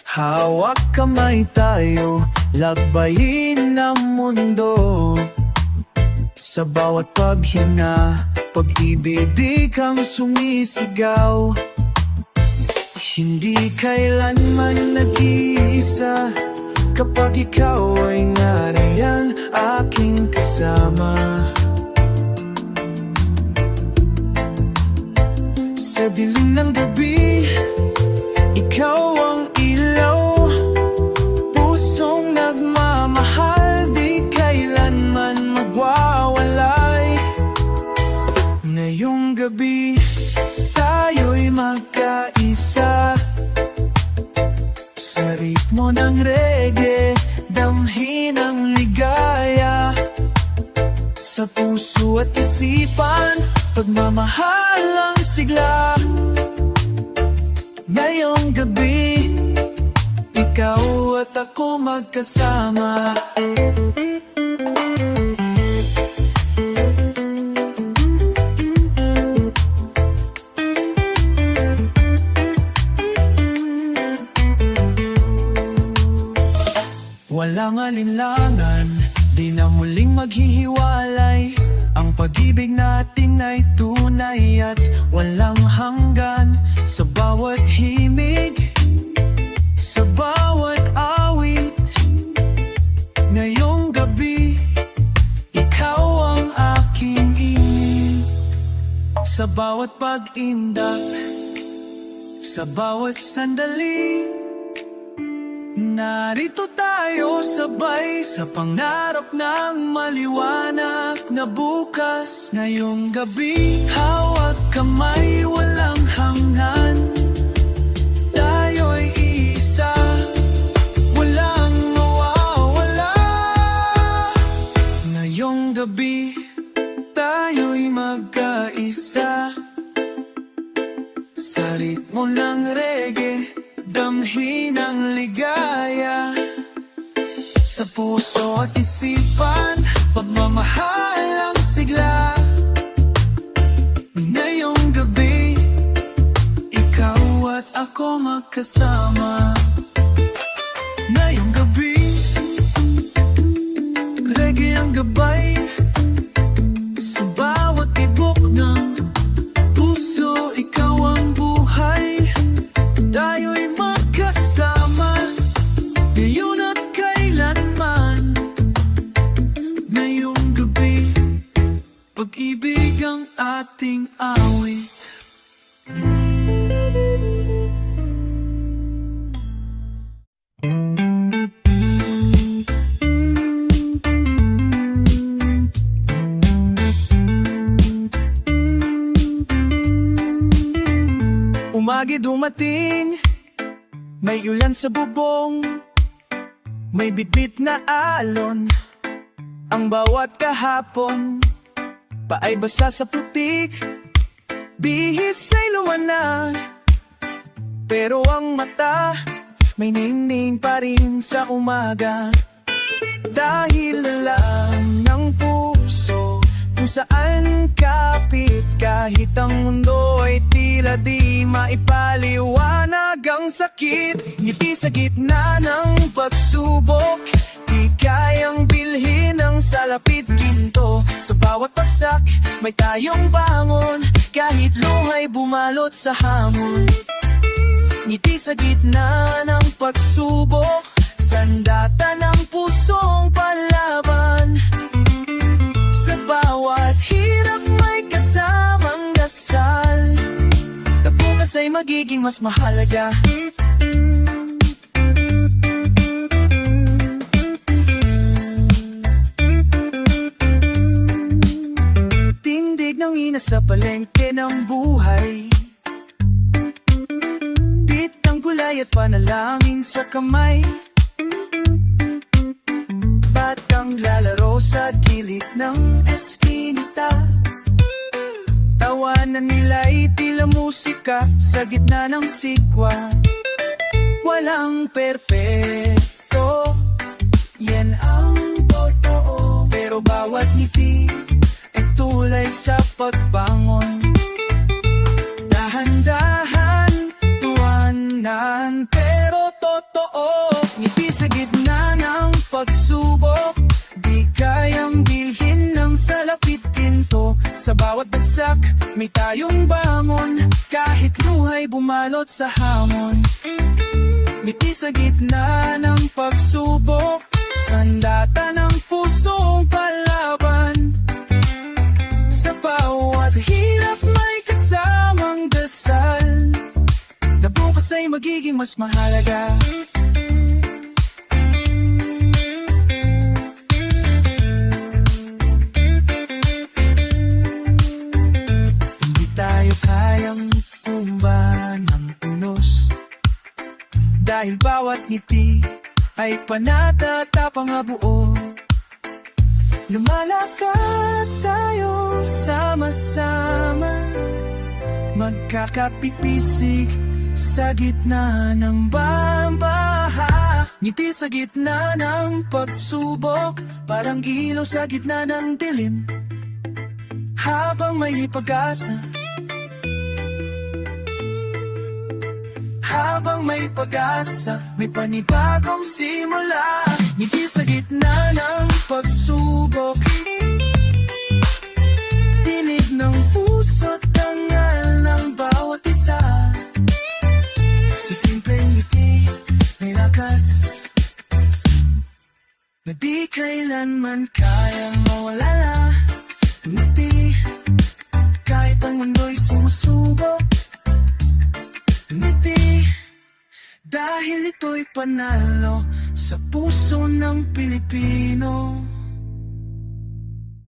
Hawak kamay tayo, lakbayin ang mundo. Sa bawat paghinga, pag-ibig ang sumisigaw. Hindi kailanman nag-iisa, kapag ikaw ay nariyan aking kasama. Sa dilim ng gabi, ikaw ang ilaw, pusong nagmamahal, di kailanman magwawalay. Ngayong gabi, tayo'y magkaisa, sa ritmo ng reggae, damhin ang ligaya. Sa puso at isipan, pagmamahal ang sigla. Ngayong gabi, ikaw at ako magkasama. Walang alinlangan, di na muling maghihiwalay. Ang pag-ibig natin ay tunay at walang hanggan. Sa bawat himig, sa bawat awit, ngayong gabi, ikaw ang aking ingin. Sa bawat pag-indak, sa bawat sandali, narito tayo sabay sa pangarap ng maliwanag na bukas. Ngayong gabi, hawak kamay, walang hanggan. Tayo'y isa, walang mawawala. Ngayong gabi, tayo'y magkaisa, sa ritmo ng reggae, damhin ang ligaya. Sa puso at isipan, pagmamahal ang sigla. Ngayong gabi, ikaw at ako magkasama. Ngayong gabi, reggae ang gabay, sa bawat tibok ng puso, ikaw ang buhay. Tayo'y magkasama, ngayon at kailanman. Ngayong gabi, pag-ibig ang ating awit. Umagi dumating, may ulan sa bubong, may bitbit na alon. Ang bawat kahapon, paay basa sa putik, bihis ay luwanag. Pero ang mata, may ningning pa rin sa umaga. Dahil lang ng puso, kung saan kapit, kahit ang mundo ay tila di maipaliwanag ang sakit. Ngiti sa gitna ng pagsubok, di kayang bilhin ang salapit ginto. Sa bawat bagsak, may tayong bangon, kahit luhay bumalot sa hamon. Ngiti sa gitna ng pagsubok, sandata ng pusong palaban. Sa bawat hirap may kasamang dasal, na bukas ay magiging mas mahalaga. Tindig ng ina sa palengke ng buhay, bit ng gulay at panalangin sa kamay. Batang lalaro sa gilid ng eskinita, tawa tawanan nila'y tila musika sa gitna ng sikwa. Walang perpekto, yan ang totoo. Pero bawat ngiti ay tulay sa pagbangon. Dahan-dahan, tuwanan, pero totoo. Ngiti sa gitna ng pagsubok, di kayang bilhin ng salapit ginto. Sa bawat bagsak, may tayong bangon, kahit luha'y bumalot sa hamon. Ngiti sa gitna ng pagsubok, sandata ng pusong palaban. Sa bawat hirap may kasamang dasal, na bukas ay magiging mas mahalaga. Hindi tayo kayang tumba ng unos, dahil bawat ngiti ay panatatapang buo. Lumalakad tayo sama-sama, magkakapipisig sa gitna ng bambaha. Ngiti sa gitna ng pagsubok, parang ilaw sa gitna ng dilim. Habang may pag-asa, habang may pag-asa, may panibagong simula. Ngiti sa gitna ng pagsubok, tinig ng puso't tangal ng bawat isa. Sa simpleng ngiti, may lakas na di kailanman kayang mawalala. Ngiti, kahit ang mundo'y sumusubok. Ngiti, dahil ito'y panalo sa puso ng Pilipino.